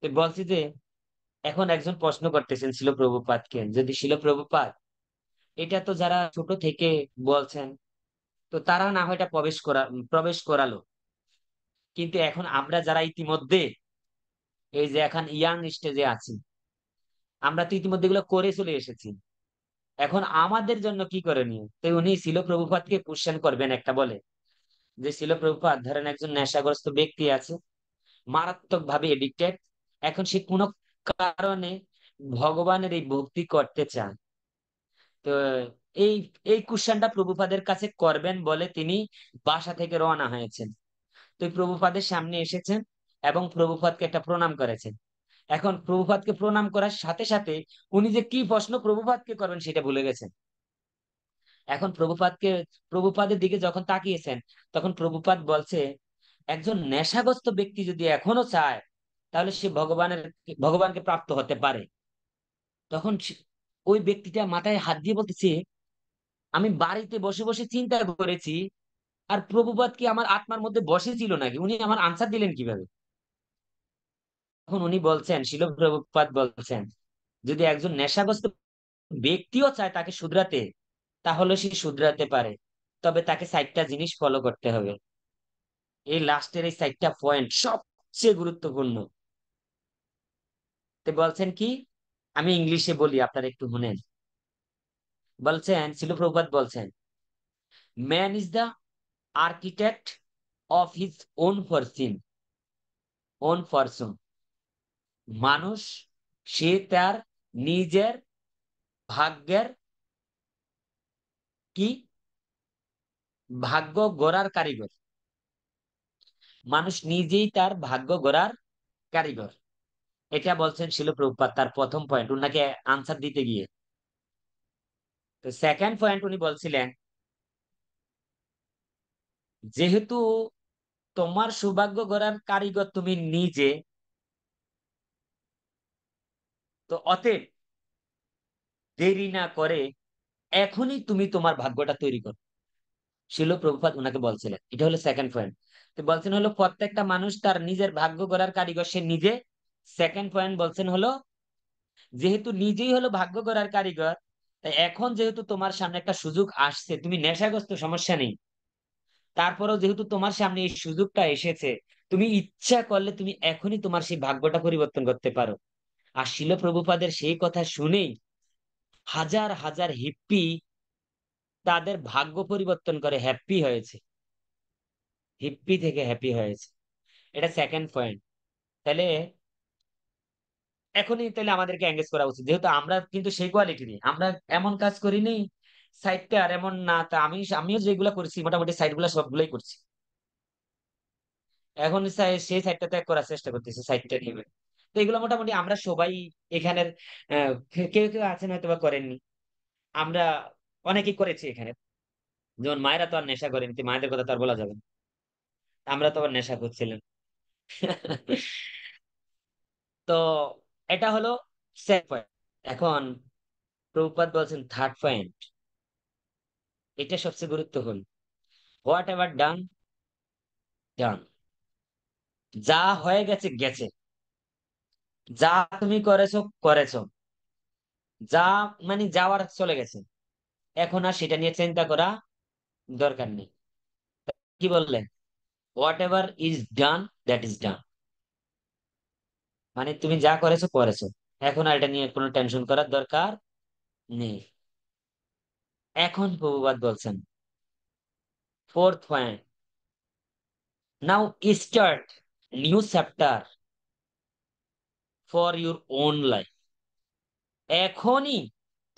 তো বলছি যে এখন একজন প্রশ্ন করতেছেন শিল প্রভুপাদকে, যদি শিল প্রভুপাদ এটা তো যারা ছোট থেকে বলছেন, তো তারা না হয় এটা প্রবেশ করালো, কিন্তু এখন আমরা যারা ইতিমধ্যে এই যে এখন ইয়াং স্টেজে আছি, আমরা তো ইতিমধ্যে এগুলো করে চলে এসেছি, এখন আমাদের জন্য কি করণীয়? তো উনি শিল প্রভুপাদকে কোশ্চেন করবেন একটা, বলে যে শিল প্রভুপাদ ধরেন একজন নেশাগ্রস্ত ব্যক্তি আছে, মারাত্মক ভাবে এডিক্টেড, এখন সে কোনো কারণে ভগবানের এই ভক্তি করতে চান। তো এই এই কোশ্চেনটা প্রভুপাদের কাছে করবেন বলে তিনি বাসা থেকে রওনা হয়েছেন। তো এই প্রভুপাদের সামনে এসেছেন এবং প্রভুপাদকে একটা প্রণাম করেছেন। এখন প্রভুপাদকে প্রণাম করার সাথে সাথে উনি যে কি প্রশ্ন প্রভুপাদকে করবেন সেটা ভুলে গেছেন। এখন প্রভুপাদের দিকে যখন তাকিয়েছেন, তখন প্রভুপাদ বলছে একজন নেশাগ্রস্ত ব্যক্তি যদি এখনো চায় তাহলে সে ভগবানকে প্রাপ্ত হতে পারে। তখন ওই ব্যক্তিটা মাথায় হাত দিয়ে বলতেছে আমি বাড়িতে বসে বসে চিন্তা করেছি, আর প্রভুপাদ কি আমার আত্মার মধ্যে বসেছিল নাকি, উনি আমার আনসার দিলেন কিভাবে? তখন উনি বলছেন, শিল প্রভুপাদ বলছেন যদি একজন নেশাগ্রস্ত ব্যক্তিও চায় তাকে শুধরাতে, তাহলে সে শুধরাতে পারে, তবে তাকে 4টা জিনিস ফলো করতে হবে। এই লাস্টের এই 4টা পয়েন্ট সবচেয়ে গুরুত্বপূর্ণ। তো বলছেন কি, আমি ইংলিশে বলি আপনারা একটু শুনেন। বলছেন শিল প্রভুপাদ বলছেন man is the architect of his own fortune. মানুষ সে তার নিজের ভাগ্যের কি, ভাগ্য গড়ার কারিগর। মানুষ নিজেই তার ভাগ্য গড়ার কারিগর, এটা বলছেন শিল প্রভুপাদ তার প্রথম পয়েন্ট উনাকে আনসার দিতে গিয়ে। তো সেকেন্ড পয়েন্ট উনি বলছিলেন যেহেতু তোমার সৌভাগ্য গড়ার কারিগর তুমি নিজে, তো অতএব দেরি না করে এখনই তুমি তোমার ভাগ্যটা তৈরি করো। শিল প্রভুপাদ ওনাকে বলছিলেন, এটা হলো সেকেন্ড পয়েন্ট। তো বলছেন হলো প্রত্যেকটা মানুষ তার নিজের ভাগ্য গড়ার কারিগর সে নিজে। সেকেন্ড পয়েন্ট বলছেন হলো যেহেতু নিজেই হলো ভাগ্য গড়ার কারিগর, তাই এখন যেহেতু তোমার সামনে একটা সুযোগ আসছে, তুমি নেশাগ্রস্ত সমস্যা নেই, তারপরেও যেহেতু তোমার সামনে এই সুযোগটা এসেছে, তুমি ইচ্ছা করলে তুমি এখনই তোমার সেই ভাগ্যটা পরিবর্তন করতে পারো। আর শিল প্রভুপাদের সেই কথা শুনেই হাজার হাজার হিপ্পি তাদের ভাগ্য পরিবর্তন করে হ্যাপি হয়েছে, হিপ্পি থেকে হ্যাপি হয়েছে। এটা সেকেন্ড পয়েন্ট। তাহলে এখনই তাহলে আমাদেরকে এঙ্গেজ করা উচিত, যেহেতু আমরা কিন্তু সেই কোয়ালিটি নেই, আমরা এমন কাজ করিনি সাইটটা আর এমন না। তা আমিও যেগুলো করছি মোটামুটি সাইট গুলা সবগুলোই করছি। এখন সেই সাইটটা ত্যাগ করার চেষ্টা করতেছি, সাইটটা নিবে। তো এগুলো মোটামুটি আমরা সবাই এখানের কেউ কেউ আছেন হয়তো বা করেননি, আমরা অনেকেই করেছি এখানে। যেমন মায়েরা তো আর নেশা করেনি, তো মায়েদের কথা তো আর বলা যাবে না, আমরা তো আবার নেশা করছিলাম। তো এটা হলো সেকেন্ড পয়েন্ট। এখন প্রভুপাদ বলছেন থার্ড পয়েন্ট, এটা সবচেয়ে গুরুত্বপূর্ণ। হোয়াট এভার ডান ডান, যা হয়ে গেছে গেছে, যা তুমি করেছো করেছো, যা মানে যাওয়ার চলে গেছে, এখন আর সেটা নিয়ে চিন্তা করা দরকার নেই। কি বললেন? What ever is done that is ডান, মানে তুমি যা করেছো করেছো, এখন আর এটা নিয়ে কোনো টেনশন করার দরকার নেই। এখন প্রভুপাদ বলছেন fourth point, now start new chapter for your own life. এখনই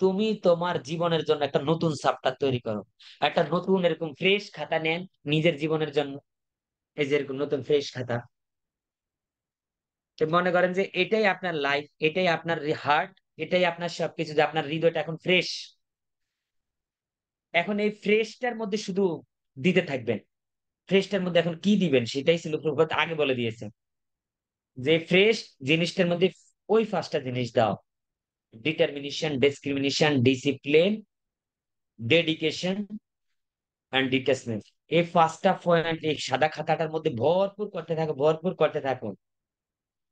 তুমি তোমার জীবনের জন্য একটা নতুন চ্যাপ্টার তৈরি করো, একটা নতুন এরকম ফ্রেশ খাতা নেন নিজের জীবনের জন্য। এই যে এরকম নতুন ফ্রেশ খাতা, তো মনে করেন যে এটাই আপনার লাইফ, এটাই আপনার হার্ট, এটাই আপনার সবকিছু, যে আপনার হৃদয়টা এখন ফ্রেশ। এখন এই ফ্রেশটার মধ্যে শুধু দিতে থাকবেন। ফ্রেশটার মধ্যে এখন কি দিবেন সেটাই ছিল প্রভুপাদ আগে বলে দিয়েছে, যে ফ্রেশ জিনিসটার মধ্যে ওই পাঁচটা জিনিস দাও: determination, discrimination, discipline, dedication and detachment. এই পাঁচটা পয়েন্ট এই সাদা খাতাটার মধ্যে ভরপুর করতে থাকো, ভরপুর করতে থাকো।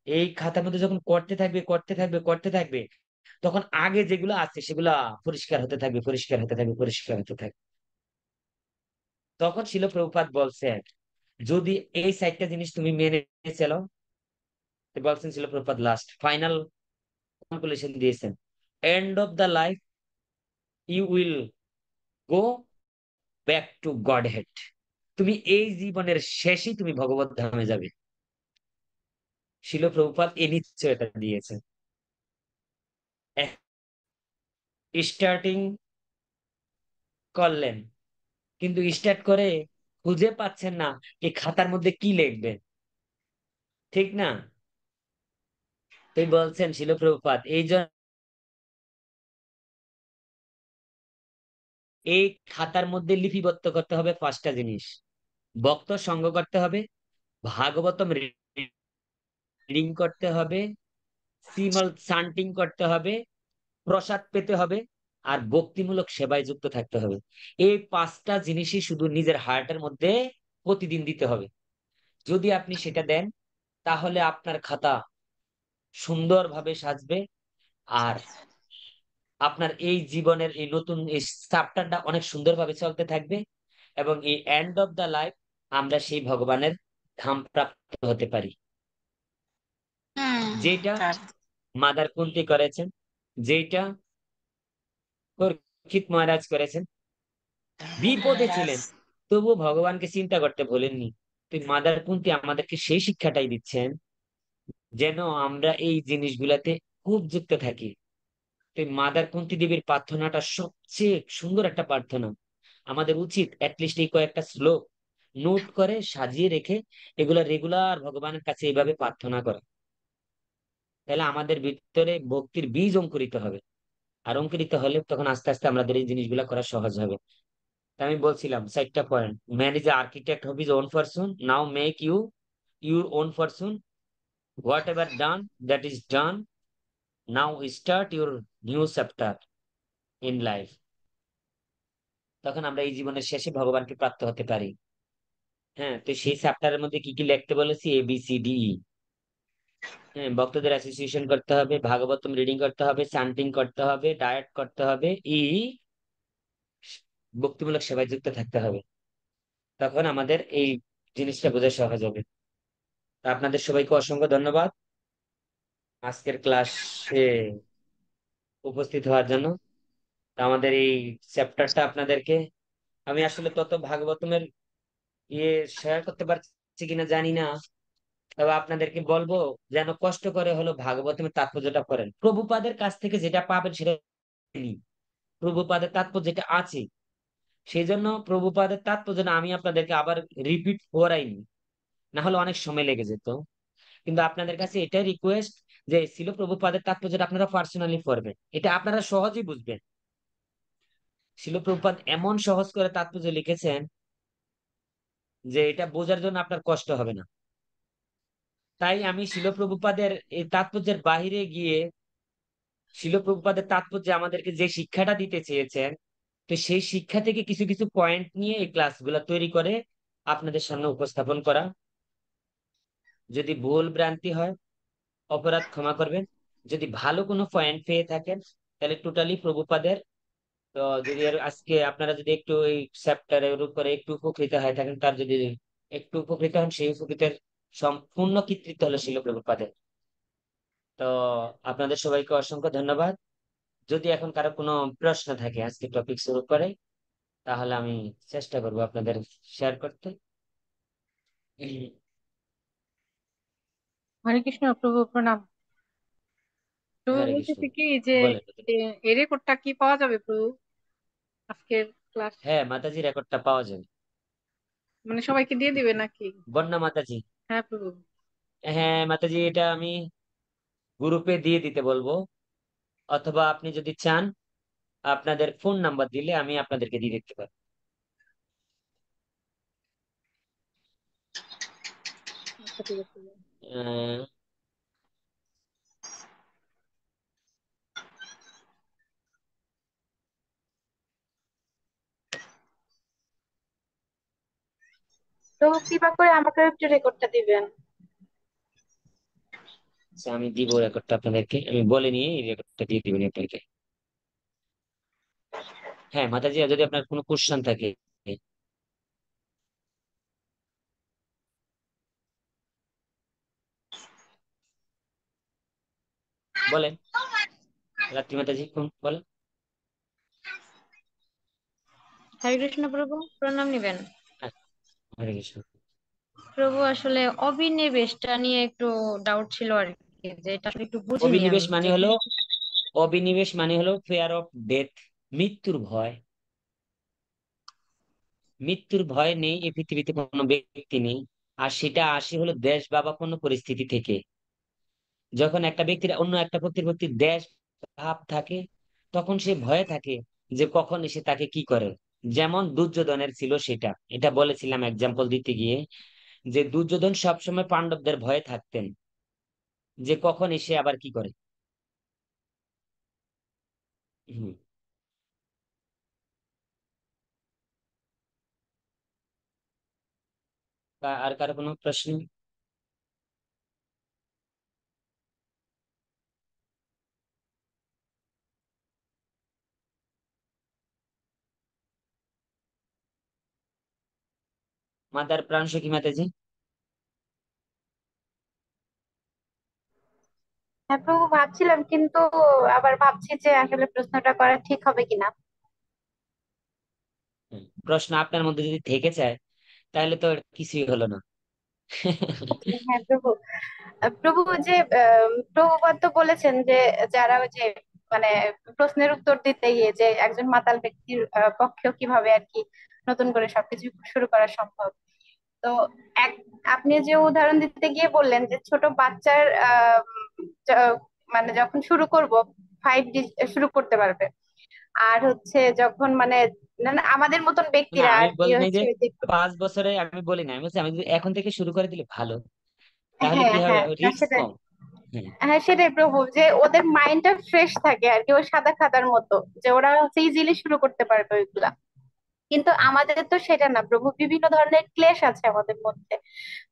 এই খাতার মধ্যে যখন করতে থাকবে করতে থাকবে করতে থাকবে, তখন আগে যেগুলো আছে সেগুলা পরিষ্কার হতে থাকবে, পরিষ্কার হতে থাকবে, পরিষ্কার হতে থাকবে। তখন ছিল প্রভুপাদ বলছেন যদি এই চারটা জিনিস তুমি মেনে চলো, তো বলছেন ছিল প্রভুপাদ লাস্ট ফাইনাল কনক্লুশন দিয়েছেন, end of the life you will go back to Godhead. তুমি এই জীবনের শেষেই তুমি ভগবত ধামে যাবে। শিল প্রভুপাদ এই নিশ্চয়তা দিয়েছে। স্টার্টিং করলেন, কিন্তু স্টার্ট করে খুঁজে পাচ্ছেন না এই খাতার মধ্যে কি লিখবেন, ঠিক না? তাই বলছেন শিল প্রভুপাদ এই জন্য এই খাতার মধ্যে লিপিবদ্ধ করতে হবে পাঁচটা জিনিস: ভক্ত সঙ্গ করতে হবে, ভাগবতম রিডিং করতে হবে, শ্রীমল চান্টিং করতে হবে, প্রসাদ পেতে হবে, আর ভক্তিমূলক সেবায় যুক্ত থাকতে হবে। এই পাঁচটা জিনিসই শুধু নিজের হার্টের মধ্যে প্রতিদিন দিতে হবে। যদি আপনি সেটা দেন, তাহলে আপনার খাতা সুন্দরভাবে সাজবে, আর আপনার এই জীবনের এই নতুন এই চ্যাপ্টারটা অনেক সুন্দরভাবে চলতে থাকবে, এবং এই এন্ড অফ দা লাইফ আমরা সেই ভগবানের ধাম প্রাপ্ত হতে পারি, হুম। যেটা তার মাদার কুন্তি করেছেন, যেটা পরীক্ষিত মহারাজ করেছেন। বিপদে মহারাজ। ছিলেন, তবুও ভগবানকে চিন্তা করতে ভোলেননি। তুই মাদার কুন্তি আমাদেরকে সেই শিক্ষাটাই দিচ্ছেন, যেন আমরা এই জিনিসগুলাতে খুব যুক্ত থাকি। তুই মাদার কুন্তি দেবীর প্রার্থনাটা সবচেয়ে সুন্দর একটা প্রার্থনা। আমাদের উচিত অ্যাটলিস্ট এই কয়েকটা শ্লোক নোট করে সাজিয়ে রেখে এগুলা রেগুলার ভগবানের কাছে এইভাবে প্রার্থনা করা। তাহলে আমাদের ভিতরে ভক্তির বীজ অঙ্কুরিত হবে, আর অঙ্কুরিত হলে তখন আস্তে আস্তে আমাদের এই জিনিসগুলা করা সহজ হবে। তা আমি বলছিলাম চারটা point: man is architect of his own person, now make you your own person, whatever done that is done, now start your new chapter in life. তখন আমরা এই জীবনের শেষে ভগবানকে প্রাপ্ত হতে পারি। হ্যাঁ, তো সেই চ্যাপ্টারের মধ্যে কি কি লিখতে বলেছি? ABCDE। হ্যাঁ, ভক্তদের অ্যাসোসিয়েশন করতে হবে, ভাগবতম রিডিং করতে হবে, চান্টিং করতে হবে, ডায়েট করতে হবে, ভক্তিমূলক সেবায় যুক্ত থাকতে হবে। তখন আমাদের এই জিনিসটা বোঝা সহজ হবে। তা আপনাদের সবাইকে অসংখ্য ধন্যবাদ আজকের ক্লাসে উপস্থিত হওয়ার জন্য। আমাদের এই চ্যাপ্টারটা আপনাদেরকে আমি আসলে তত ভাগবতমের ইয়ে শেয়ার করতে পারছি কিনা জানি না, তবে আপনাদেরকে বলবো যেন কষ্ট করে হলো ভাগবতমের তাৎপর্যটা করেন। প্রভুপাদের কাছ থেকে যেটা পাবেন সেটা নেই। প্রভুপাদের তাৎপর্য যেটা আছে, সেই জন্য প্রভুপাদের তাৎপর্য না আমি আপনাদেরকে আবার রিপিট করাইনি, না হলে অনেক সময় লেগে যেত। কিন্তু আপনাদের কাছে এটাই রিকোয়েস্ট যে ছিল প্রভুপাদের তাৎপর্যটা আপনারা পার্সোনালি পড়বেন, এটা আপনারা সহজেই বুঝবেন। শিল প্রভুপাদ এমন সহজ করে তাৎপর্য লিখেছেন যে এটা বোঝার জন্য আপনার কষ্ট হবে না। তাই আমি শিল প্রভুপাদের এই তাৎপর্যের বাহিরে গিয়ে শিল প্রভুপাদের তাৎপর্য আমাদেরকে যে শিক্ষাটা দিতে চেয়েছেন, তো সেই শিক্ষা থেকে কিছু কিছু পয়েন্ট নিয়ে এই ক্লাসগুলো তৈরি করে আপনাদের সামনে উপস্থাপন করা। যদি ভুল ভ্রান্তি হয় অপরাধ ক্ষমা করবেন। যদি ভালো কোনো পয়েন্ট পেয়ে থাকেন তাহলে টোটালি প্রভুপাদের, তো যদি আজকে আপনারা যদি একটু এই চ্যাপ্টারের উপরে একটু উপকৃত হয়ে থাকেন, তার যদি একটু উপকৃত হন, সেই উপকৃতের সম্পূর্ণ কৃতিত্ব হলো শিল প্রভুপাদের। তো আপনাদের সবাইকে অসংখ্য ধন্যবাদ। যদি এখন কারো কোনো প্রশ্ন থাকে আজকে টপিক শুরু করে, তাহলে আমি চেষ্টা করবো আপনাদের শেয়ার করতে। হরে কৃষ্ণ প্রভু, প্রণাম। প্রভু হরে কৃষ্ণ। বলতেছি কি যে বলেন। এই রেকর্ডটা কি পাওয়া যাবে প্রভু, আজকের ক্লাস? হ্যাঁ মাতাজি, রেকর্ডটা পাওয়া যাবে। মানে সবাইকে দিয়ে দিবে নাকি? বন্যা মাতাজি। হ্যাঁ প্রভু। হ্যাঁ মাতাজি, এটা আমি গ্রুপে দিয়ে দিতে বলবো, অথবা আপনি যদি চান আপনাদের ফোন নাম্বার দিলে আমি আপনাদেরকে দিয়ে দিতে পারি। আচ্ছা ঠিক আছে। আহ, তো কৃপা করে আমাকে একটু রেকর্ডটা দিবেন। আচ্ছা, আমি দিব রেকর্ডটা আপনাদেরকে, আমি বলে নিয়ে এই রেকর্ডটা দিয়ে দিবেন আপনাদেরকে। হ্যাঁ মাতাজি, আর যদি আপনার কোনো কোশ্চেন থাকে বলেন। রাত্রি মাতাজি কোন বলেন। হরে কৃষ্ণ প্রভু, প্রণাম নিবেন। হ্যাঁ, হরে কৃষ্ণ। প্রভু আসলে অবিনিবেশটা নিয়ে একটু ডাউট ছিল আর কি, যে এটা আসলে একটু বুঝিনি অবিনিবেশ আমি মানে যে কি। হলো, অবিনিবেশ মানে হলো ফেয়ার অফ ডেথ, মৃত্যুর ভয়। মৃত্যুর ভয় নেই এই পৃথিবীতে কোনো ব্যক্তি নেই। আর সেটা আসে হলো দেশ বাবা কোনো পরিস্থিতি থেকে। যখন একটা ব্যক্তির অন্য একটা ব্যক্তির প্রতি দেশ ভাব থাকে, তখন সে ভয়ে থাকে যে কখন এসে তাকে কি করে। যেমন দুর্যোধনের ছিল সেটা, এটা বলেছিলাম এক্সাম্পল দিতে গিয়ে, যে দুর্যোধন সবসময় পাণ্ডবদের ভয়ে থাকতেন যে কখন এসে আবার কি করে। হম। আর কারো কোনো প্রশ্ন? মাতার প্রাণ সখী মাতাজি। হ্যাঁ প্রভু, ভাবছিলাম কিন্তু আবার ভাবছি যে আসলে প্রশ্নটা করা ঠিক হবে কিনা। প্রশ্ন আপনার মধ্যে যদি থেকে যায় তাহলে তো আর কিছুই হলো না। হ্যাঁ প্রভু। প্রভু যে প্রভুপাদ তো বলেছেন যে যারা ওই যে মানে প্রশ্নের উত্তর দিতে গিয়ে যে একজন মাতাল ব্যক্তির পক্ষেও কিভাবে আর কি নতুন করে সবকিছু শুরু করা সম্ভব। তো এক আপনি যে উদাহরণ দিতে গিয়ে বললেন যে ছোট বাচ্চার মানে যখন শুরু করব 5D শুরু করতে পারবে। আর হচ্ছে যখন মানে না, না, আমাদের মতন না ব্যক্তিরা আমি আর কি বলি নাই হচ্ছে যে ওই যে 5 বছরে, আমি বলি না, আমি বলছি আমি যদি এখন থেকে শুরু করে দিলে ভালো, তাহলে হ্যাঁ কি হবে, হ্যাঁ, না রিস্ক সেটাই। কম। হ্যাঁ। হ্যাঁ সেটাই প্রভু, যে ওদের মাইন্ডটা ফ্রেশ থাকে আর কি, ওই সাদা খাতার মতো, যে ওরা হচ্ছে ইজিলি শুরু করতে পারবে ওইগুলা। কিন্তু আমাদের তো সেটা না প্রভু, বিভিন্ন ধরনের ক্লেশ আছে আমাদের মধ্যে।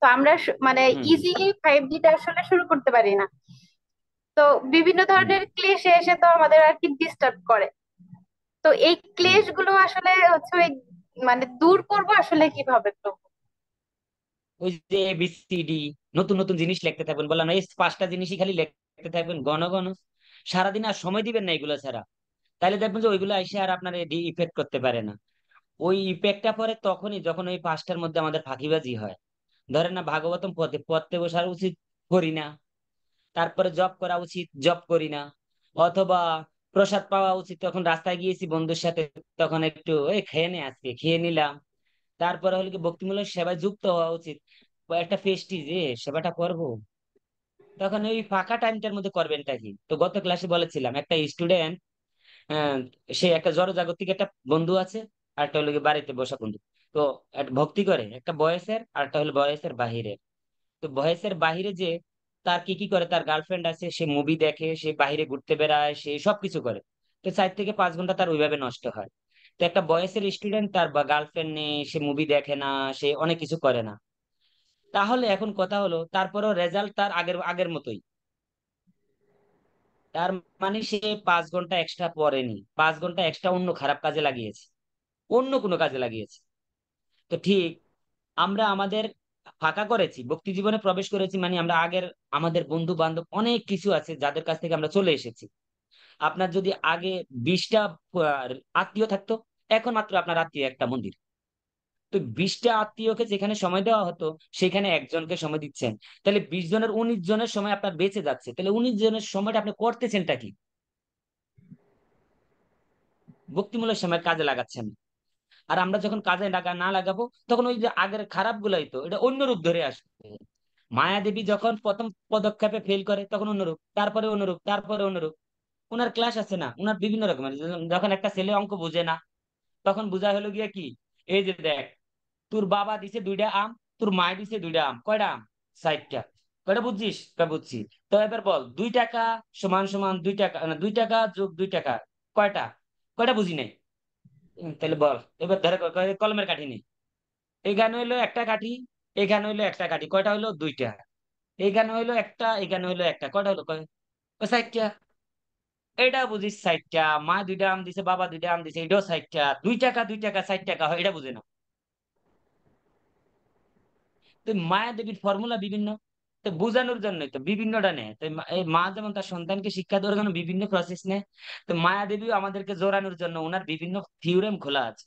তো আমরা মানে হুম ইজিলি 5Dটা আসলে শুরু করতে পারি না। তো বিভিন্ন হুম ধরনের ক্লেশে এসে তো আমাদের আর কি ডিস্টার্ব করে। তো এই হুম। ক্লেশ গুলো আসলে হচ্ছে ওই মানে দূর করবো আসলে কিভাবে প্রভু? ওই যে ABCD, নতুন নতুন জিনিস লিখতে থাকবেন, বললাম না এই 5টা জিনিসই খালি লিখতে থাকবেন ঘন ঘন, সারাদিন আর সময় দিবেন না এগুলো ছাড়া। তাহলে দেখবেন যে ওইগুলো এসে আর আপনার ইফেক্ট করতে পারে না। ওই ইফেক্টটা পরে তখনই যখন ওই পাঁচটার মধ্যে আমাদের ফাঁকিবাজি হয়। ধরেন না, ভাগবতম পড়তে পড়তে বসার উচিত, করি না। তারপরে জব করা উচিত, জব করি না। অথবা প্রসাদ পাওয়া উচিত, তখন রাস্তায় গিয়েছি বন্ধুর সাথে, তখন একটু এই খেয়ে নে, আজকে খেয়ে নিলাম। তারপরে হলো কি ভক্তিমূলক সেবায় যুক্ত হওয়া উচিত, বা একটা পেস্টিজ সেবাটা করব, তখন ওই ফাঁকা টাইমটার মধ্যে করবেনটা কি? তো গত ক্লাসে বলেছিলাম একটা স্টুডেন্ট, সে একটা জড়জাগতিক একটা বন্ধু আছে, আর একটা হলো গিয়ে বাড়িতে বসা বন্ধু। তো একটা ভক্তি করে, একটা বয়সের আর একটা হলো বয়সের বাহিরে। তো বয়সের বাহিরে যে তার কি কি করে, তার গার্লফ্রেন্ড আছে, সে মুভি দেখে, সে বাইরে ঘুরতে বেড়ায়, সে সবকিছু করে। তো 4 থেকে 5 ঘন্টা তার ওইভাবে নষ্ট হয়। তো একটা বয়সের স্টুডেন্ট, তার বা গার্লফ্রেন্ড নেই, সে মুভি দেখে না, সে অনেক কিছু করে না। তাহলে এখন কথা হলো, তারপরেও রেজাল্ট তার আগের আগের মতোই। তার মানে সে 5 ঘন্টা এক্সট্রা পড়েনি, 5 ঘন্টা এক্সট্রা অন্য খারাপ কাজে লাগিয়েছে, অন্য কোনো কাজে লাগিয়েছে। তো ঠিক আমরা আমাদের ফাঁকা করেছি, ভক্তি জীবনে প্রবেশ করেছি, মানে আমরা আগের আমাদের বন্ধু বান্ধব অনেক কিছু আছে যাদের কাছ থেকে আমরা চলে এসেছি। আপনার যদি আগে 20টা আত্মীয় থাকতো, এখন মাত্র আপনার আত্মীয় একটা মন্দির। তো 20টা আত্মীয়কে যেখানে সময় দেওয়া হতো, সেখানে একজনকে সময় দিচ্ছেন। তাহলে 20 জনের 19 জনের সময় আপনার বেঁচে যাচ্ছে, তাহলে 19 জনের সময়টা আপনি করতেছেনটা কি? ভক্তিমূলক সময় কাজে লাগাচ্ছেন। আর আমরা যখন কাজে না লাগাবো, তখন ওই যে আগের খারাপ গুলাই তো এটা অন্য রূপ ধরে আসবে। মায়া দেবী যখন প্রথম পদক্ষেপে ফেল করে, তখন অন্যরূপ, তারপরে অন্যরূপ, তারপরে অন্যরূপ। ওনার ক্লাস আছে না, ওনার বিভিন্ন রকমের। যখন একটা ছেলে অঙ্ক বুঝে না, তখন বোঝা হলো গিয়ে কি, এই যে দেখ, তোর বাবা দিছে 2টা আম, তোর মায় দিছে 2টা আম, কয়টা আম? 4টা। কয়টা বুঝছিস? বুঝছি। তো এবার বল, 2 টাকা সমান সমান 2 টাকা, না 2 টাকা যোগ 2 টাকা কয়টা? কয়টা বুঝি নাই। তাহলে বল। এবার ধরে কলমের কাঠি নেই, এখানে হইলো একটা কাঠি, এখানে হইলো একটা কাঠি, কয়টা হইলো? 2টা। এখানে হইলো একটা, এখানে হইলো একটা, কয়টা হলো? 4টা। এটা বুঝিস 4টা। মা 2টা আম দিছে, বাবা 2টা আম দিছে, এটাও 4টা। 2 টাকা 2 টাকা 4 টাকা হয়, এটা বুঝে না। তো মায়া দেবীর ফর্মুলা বিভিন্ন, তো বোঝানোর জন্যই তো বিভিন্নটা নেয়। তো এই মা যেমন তার সন্তানকে শিক্ষা দেওয়ার জন্য বিভিন্ন প্রসেস নেয়, তো মায়া দেবীও আমাদেরকে জোরানোর জন্য ওনার বিভিন্ন থিওরেম খোলা আছে।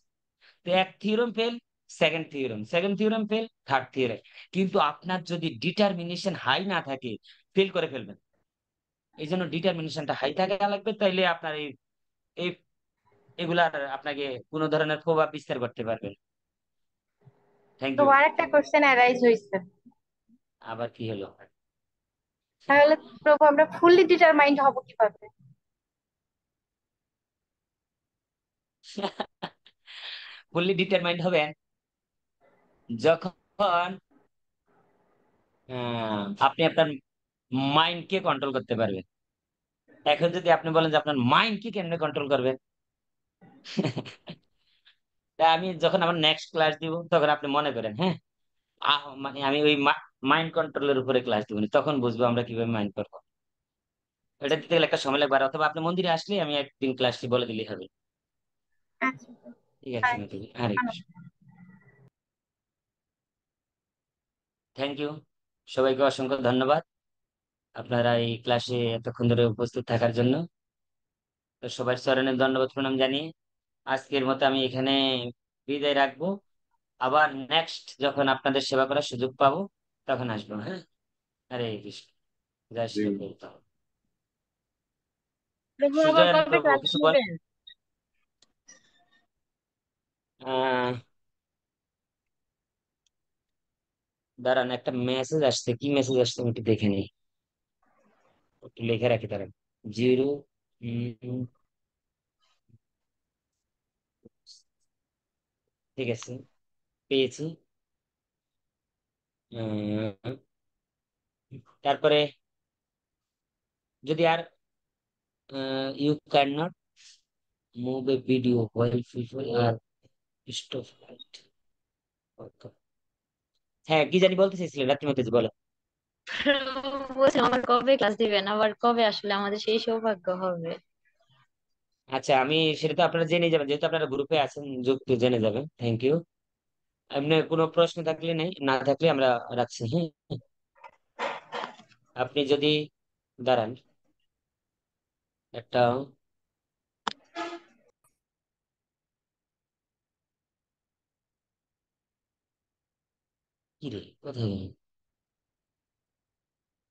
তো এক theorem fail, second theorem, second theorem fail, third theorem. কিন্তু আপনার যদি ডিটারমিনেশন হাই না থাকে, ফেল করে ফেলবেন। এই জন্য ডিটারমিনেশনটা হাই থাকা লাগবে, তাইলে আপনার এই এই এগুলার আপনাকে কোনো ধরনের প্রভাব বিস্তার করতে পারবেন। থ্যাংক তো ইউ। আরেকটা কোশ্চেন অ্যারাইজ হয়েছে, আবার কি হলো? তাহলে প্রভু আমরা ফুললি ডিটারমাইন্ড হব কিভাবে? ফুললি ডিটারমাইন্ড হবেন যখন আপনি আপনার মাইন্ডকে কন্ট্রোল করতে পারবেন। এখন যদি আপনি বলেন যে আপনার মাইন্ডকে কেমনে কন্ট্রোল করবেন, তা আমি যখন আমার নেক্সট ক্লাস দিব, তখন আপনি মনে করেন, হ্যাঁ, মানে আমি ওই মাইন্ড কন্ট্রোলের উপরে ক্লাস দিব, তখন বুঝবো আমরা কিভাবে মাইন্ড করবো। এটা দিতে গেলে একটা সময় লাগবে, আর অথবা আপনি মন্দিরে আসলে আমি একদিন ক্লাসটি বলে দিলেই হবে। আচ্ছা। ঠিক আছে আচ্ছা। নাকি? হরে কৃষ্ণ। Thank you. সবাইকে অসংখ্য ধন্যবাদ আপনারা এই ক্লাসে এতক্ষণ ধরে উপস্থিত থাকার জন্য। তো সবার চরণে ধন্যবাদ প্রণাম জানিয়ে আজকের মতো আমি এখানে বিদায় রাখবো। আবার নেক্সট যখন আপনাদের সেবা করার সুযোগ পাবো, তখন আসবো। হ্যাঁ, হরে কৃষ্ণ। জয় শ্রী গৌতম। প্রভু আবার সুজয়ন কবে প্রভু ক্লাস কিছু বল। নেবেন? আহ দাঁড়ান, একটা মেসেজ আসছে, কি মেসেজ আসছে আমি একটু দেখে নিই, একটু লিখে রাখি। দাঁড়ান। 0, ঠিক আছে, পেয়েছি। আহ, তারপরে যদি আর you can not move a video while people are stop light. হ্যাঁ, কি জানি বলতে চাইছিলেন রাত্রিমতে, বলো। প্রভু বলছেন আবার কবে ক্লাস দিবেন, আবার কবে আসলে আমাদের সেই সৌভাগ্য হবে? আচ্ছা, আমি সেটা তো আপনারা জেনে যাবেন, যেহেতু আপনারা গ্রুপে আছেন, যুক্ত, জেনে যাবেন। Thank you. এমনি কোনো প্রশ্ন থাকলে নেই, না থাকলে আমরা রাখছি। হ্যাঁ, আপনি যদি দাঁড়ান, একটা কি রে, কোথায় গেল?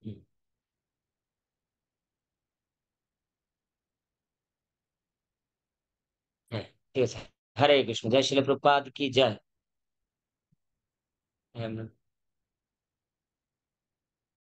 হুম, হ্যাঁ, ঠিক আছে। হরে কৃষ্ণ, জয় শিল প্রপাত কি জয়। হ্যাঁ,